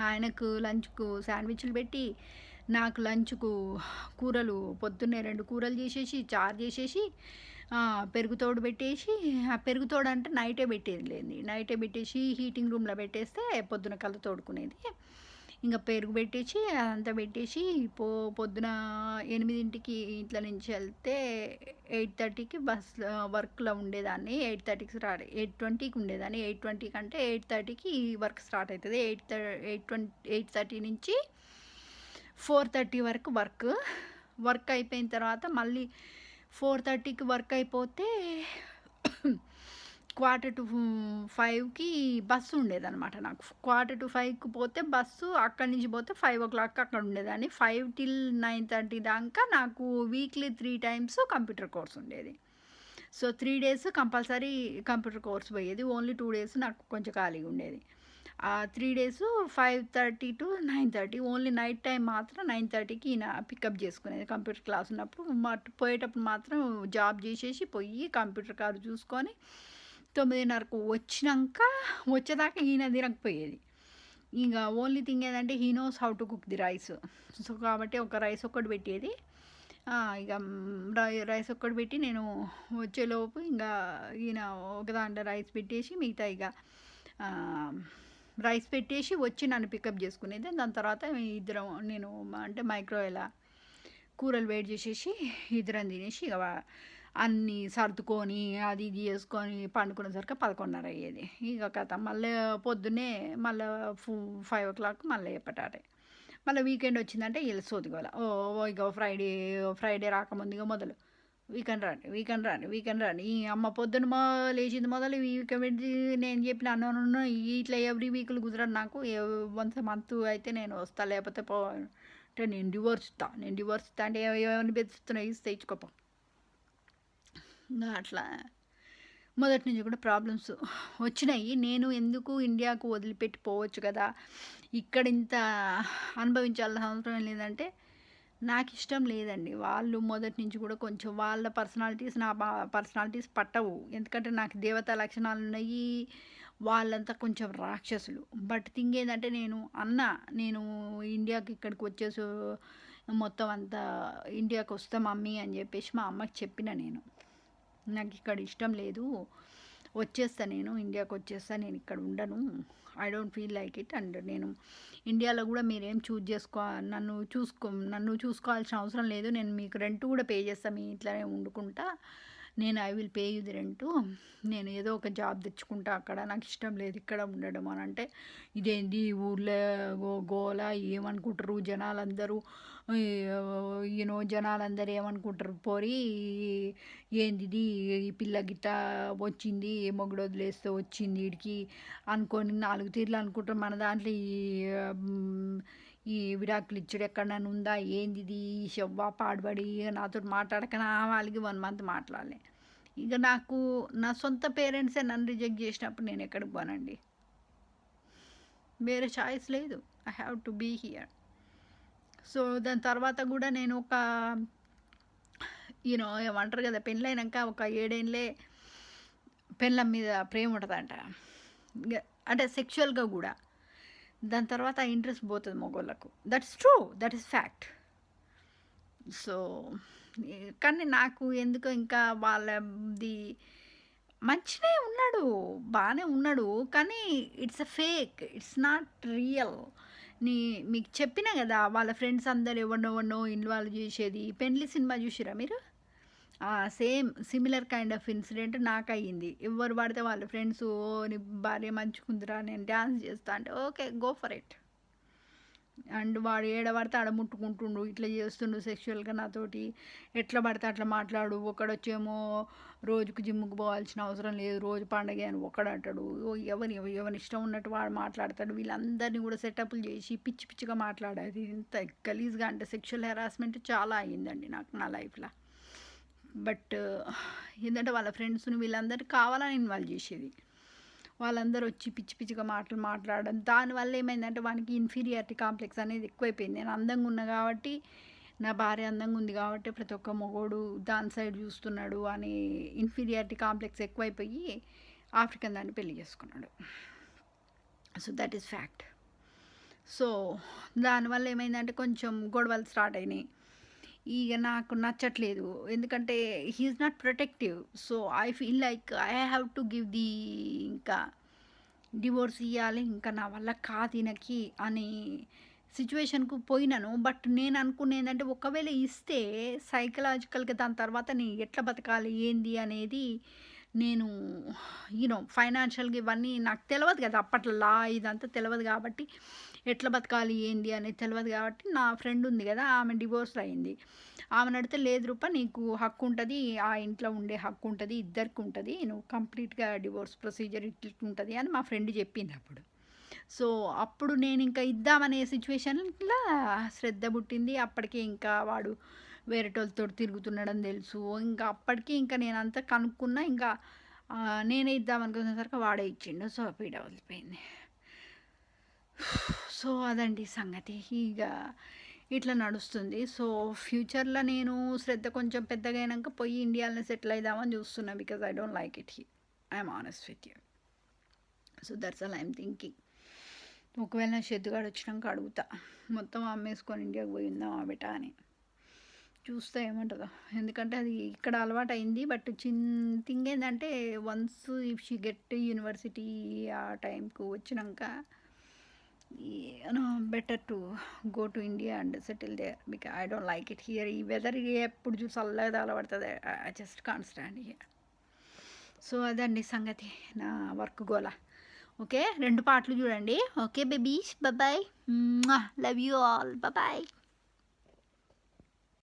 ఆయనకు లంచ్కు శాండ్విచ్లు పెట్టి, నాకు లంచ్కు కూరలు పొద్దున్నే 2 కూరలు చేసేసి, చారు చేసేసి, పెరుగు తోడు పెట్టేసి, ఆ పెరుగు తోడు అంటే నైటే పెట్టేది లేండి, నైటే పెట్టేసి హీటింగ్ రూమ్లో పెట్టేస్తే పొద్దున కల్లా తోడుకునేది. ఇంకా పెరుగు పెట్టేసి అదంతా పెట్టేసి పొద్దున 8కి ఇంట్లో నుంచి వెళ్తే 8:30కి బస్ వర్క్లో ఉండేదాన్ని. 8:30కి స్టార్ట్, 8:20కి ఉండేదాన్ని. 8:20 కంటే 8:30కి వర్క్ స్టార్ట్ అవుతుంది. 8:30 నుంచి 4:30 వరకు వర్క్ అయిపోయిన తర్వాత మళ్ళీ 4:30కి వర్క్ అయిపోతే 4:45కి బస్సు ఉండేదన్నమాట నాకు. 4:45కి పోతే బస్సు, అక్కడి నుంచి పోతే 5 o'clock అక్కడ ఉండేదాన్ని. 5 till 9:30 దాకా నాకు వీక్లీ 3 times కంప్యూటర్ కోర్స్ ఉండేది. So 3 days compulsory computer course పోయేది. ఓన్లీ 2 days నాకు కొంచెం ఖాళీగా ఉండేది. ఆ 3 days 5:30 to 9:30, only night time మాత్రం 9:30కి ఈయన పికప్ చేసుకునేది. కంప్యూటర్ క్లాస్ ఉన్నప్పుడు పోయేటప్పుడు మాత్రం జాబ్ చేసేసి పోయి కంప్యూటర్ కారు చూసుకొని 9:30కు వచ్చేదాకా ఈయన తినకపోయేది. ఇంకా ఓన్లీ థింగ్ ఏంటంటే he knows how to cook the rice. So కాబట్టి ఒక రైస్ ఒక్కటి పెట్టేది. ఇక రైస్ ఒక్కటి పెట్టి నేను వచ్చేలోపు ఇంకా ఈయన ఒక దాంట్లో రైస్ పెట్టేసి, మిగతా ఇక రైస్ పెట్టేసి వచ్చి నన్ను పికప్ చేసుకునేది. దాని తర్వాత ఇద్దరం, నేను అంటే మైక్రోవేవ్లో కూరలు వేడి చేసేసి ఇద్దరం తినేసి ఇక అన్నీ సర్దుకొని అది ఇది చేసుకొని పండుకునేసరికి 11:30 అయ్యేది. ఇక కథ మళ్ళీ పొద్దున్నే మళ్ళీ 5 o'clock మళ్ళీ చెప్పటారే. మళ్ళీ వీకెండ్ వచ్చిందంటే వీళ్ళ సోదిగోల. ఇక ఫ్రైడే రాకముందు ఇక మొదలు వీకెండ్ రండి. ఈ అమ్మ పొద్దున లేచింది మొదలు వీకెండ్. నేను చెప్పిన అన్న ఇట్లా ఎవ్రీ వీక్లు కుదరదు నాకు. వన్స్ మంత్ అయితే నేను వస్తా, లేకపోతే అంటే నేను డివోర్స్ ఇస్తా అంటే ఏమైనా బెదిరిస్తున్నాయి, తెచ్చుకోపో. అట్లా మొదటి నుంచి కూడా ప్రాబ్లమ్స్ వచ్చినాయి. నేను ఎందుకు ఇండియాకు వదిలిపెట్టి పోవచ్చు కదా, ఇక్కడ ఇంత అనుభవించాల్సిన అవసరం ఏం లేదంటే నాకు ఇష్టం లేదండి. వాళ్ళు మొదటి నుంచి కూడా కొంచెం వాళ్ళ పర్సనాలిటీస్ నా పర్సనాలిటీస్ పట్టవు. ఎందుకంటే నాకు దేవతా లక్షణాలు ఉన్నాయి, వాళ్ళంతా కొంచెం రాక్షసులు. బట్ థింగ్ ఏంటంటే నేను ఇండియాకి ఇక్కడికి వచ్చేసి మొత్తం అంతా ఇండియాకి వస్తా మమ్మీ అని చెప్పేసి మా అమ్మకి చెప్పిన. నాకు ఇక్కడ ఇష్టం లేదు, నేను ఇండియాకి వచ్చేస్తా, నేను ఇక్కడ ఉండను, I don't feel like it. And నేను ఇండియాలో కూడా మీరేం నన్ను చూసుకోవాల్సిన అవసరం లేదు. నేను మీకు రెంట్ కూడా పే చేస్తాను, మీ ఇంట్లోనే వండుకుంటా, I will pay you the rent. నేను ఏదో ఒక జాబ్ తెచ్చుకుంటా అక్కడ, నాకు ఇష్టం లేదు ఇక్కడ ఉండడం అని అంటే, ఇదేంటి ఊర్లో గోల, ఏమనుకుంటారు జనాలందరూ, జనాలందరూ ఏమనుకుంటారు, పోరి ఏంది ఈ పిల్ల గిట్ట వచ్చింది, మొగుడు వదిలేస్తే వచ్చింది వీడికి అనుకొని 4 తీర్లు అనుకుంటారు. మన దాంట్లో ఈ విడాకులు ఇచ్చుడు ఎక్కడన్నా ఉందా, ఏంది ఈ శవ్వా పాడుబడి నాతో మాట్లాడకనా, వాళ్ళకి 1 month మాట్లాడలే. ఇక నాకు నా సొంత పేరెంట్సే నన్ను రిజెక్ట్ చేసినప్పుడు నేను ఎక్కడికి పోనండి, వేరే చాయిస్ లేదు, I have to be here. So దాని తర్వాత కూడా నేను ఒక ఏమంటారు కదా, పెళ్ళైనాక ఒక 7 ఏళ్ళే పెళ్ళం మీద ప్రేమ ఉంటుందంట, అంటే సెక్షువల్గా కూడా. దాని తర్వాత ఆ ఇంట్రెస్ట్ పోతుంది మగవాళ్ళకు. That's true, that is fact. So కానీ నాకు ఎందుకో ఇంకా వాళ్ళది మంచిగా ఉన్నాడు, బాగానే ఉన్నాడు, కానీ it's a fake, it's not real. మీకు చెప్పినా కదా, వాళ్ళ ఫ్రెండ్స్ అందరు ఎవరినో ఇన్వాల్వ్ చేసేది. పెళ్లి సినిమా చూసిరా మీరు? Same similar kind of incident నాకు అయ్యింది. ఎవరు పడితే వాళ్ళ ఫ్రెండ్స్, నీ భార్య మంచుకుందిరా, నేను డ్యాన్స్ చేస్తా అంటే okay go for it. And వాడు ఏడబడితే ఆడ ముట్టుకుంటుండు, ఇట్లా చేస్తుండు సెక్షువల్గా నాతోటి, ఎట్లా పడితే అట్లా మాట్లాడు. ఒకడొచ్చేమో రోజుకు జిమ్కి పోవాల్సిన అవసరం లేదు, రోజు పండగ అని ఒకడంటాడు. ఎవరి ఇష్టం ఉన్నట్టు వాడు మాట్లాడతాడు. వీళ్ళందరినీ కూడా సెటప్లు చేసి పిచ్చి పిచ్చిగా మాట్లాడేది. ఇంత గలీజ్గా అంటే సెక్షువల్ హెరాస్మెంట్ చాలా అయ్యిందండి నాకు నా లైఫ్లో. బట్ ఏంటంటే వాళ్ళ ఫ్రెండ్స్ని వీళ్ళందరూ కావాలని ఇన్వాల్వ్ చేసేది. వాళ్ళందరూ వచ్చి పిచ్చి పిచ్చిగా మాట్లాడడం, దానివల్ల ఏమైందంటే వానికి ఇన్ఫీరియారిటీ కాంప్లెక్స్ అనేది ఎక్కువైపోయింది. నేను అందంగా ఉన్నా కాబట్టి నా భార్య అందంగా ఉంది కాబట్టి ప్రతి ఒక్క మొగోడు దాని సైడ్ చూస్తున్నాడు అనే ఇన్ఫీరియారిటీ కాంప్లెక్స్ ఎక్కువైపోయి ఆఫ్రికన్ దాన్ని పెళ్లి చేసుకున్నాడు. So that is fact. So దానివల్ల ఏమైందంటే కొంచెం గొడవలు స్టార్ట్ అయినాయి. ఇక నాకు నచ్చట్లేదు, ఎందుకంటే he is not protective. So I feel like I have to give the, ఇంకా డివోర్స్ ఇవ్వాలి, ఇంకా నా వల్ల కాదు ఈయనకి అనే సిచ్యువేషన్కు పోయినాను. బట్ నేను అనుకునేది ఏంటంటే ఒకవేళ ఇస్తే సైకలాజికల్గా దాని తర్వాత నేను ఎట్లా బతకాలి ఏంది అనేది నేను ఫైనాన్షియల్గా ఇవన్నీ నాకు తెలియదు కదా అప్పట్లో, లా ఇదంతా తెలియదు కాబట్టి ఎట్లా బతకాలి ఏంది అనేది తెలియదు కాబట్టి నా ఫ్రెండ్ ఉంది కదా ఆమె డివోర్స్ అయింది. ఆమెను అడిగితే లేదు రూప నీకు హక్కు ఉంటుంది, ఆ ఇంట్లో ఉండే హక్కు ఉంటుంది, ఇద్దరికి ఉంటుంది, నువ్వు కంప్లీట్గా డివోర్స్ ప్రొసీజర్ ఇట్లా ఉంటుంది అని మా ఫ్రెండ్ చెప్పింది అప్పుడు. సో అప్పుడు నేను ఇంకా ఇద్దామనే సిచ్యువేషన్లో శ్రద్ధ పుట్టింది. అప్పటికే ఇంకా వాడు వేరేటోళ్ళతో తిరుగుతున్నాడని తెలుసు. ఇంకా అప్పటికి ఇంకా నేను అంతా కనుక్కున్నా, ఇంకా నేనే ఇద్దామనుకునేసరికి వాడే ఇచ్చిండు. సో పీడ వదిలిపోయింది. సో అదండి సంగతి. ఇక ఇట్లా నడుస్తుంది. సో ఫ్యూచర్లో నేను శ్రద్ధ కొంచెం పెద్దగా అయినాక పోయి ఇండియాలోనే సెటిల్ అవుదామని చూస్తున్నా. Because I don't like it he, I'm honest with you. So that's all I'm thinking. ఒకవేళ నా షెద్దుగాడు వచ్చినాక అడుగుతా, మొత్తం అమ్మేసుకొని ఇండియాకి పోయిందా ఆ బెట అని. చూస్తే ఏమంటుందో, ఎందుకంటే అది ఇక్కడ అలవాటు అయింది. బట్ థింగ్ ఏంటంటే once if she get university ఆ టైంకు వచ్చినాక better to go to India and settle there. Because I don't like it here. ఈ వెదర్ ఎప్పుడు చూసి చల్లగా అలవడుతుంది, I just can't stand here. So అదండి సంగతి, నా వర్క్ గోల. ఓకే, 2 పాటలు చూడండి. Okay babies, bye, love you all, bye.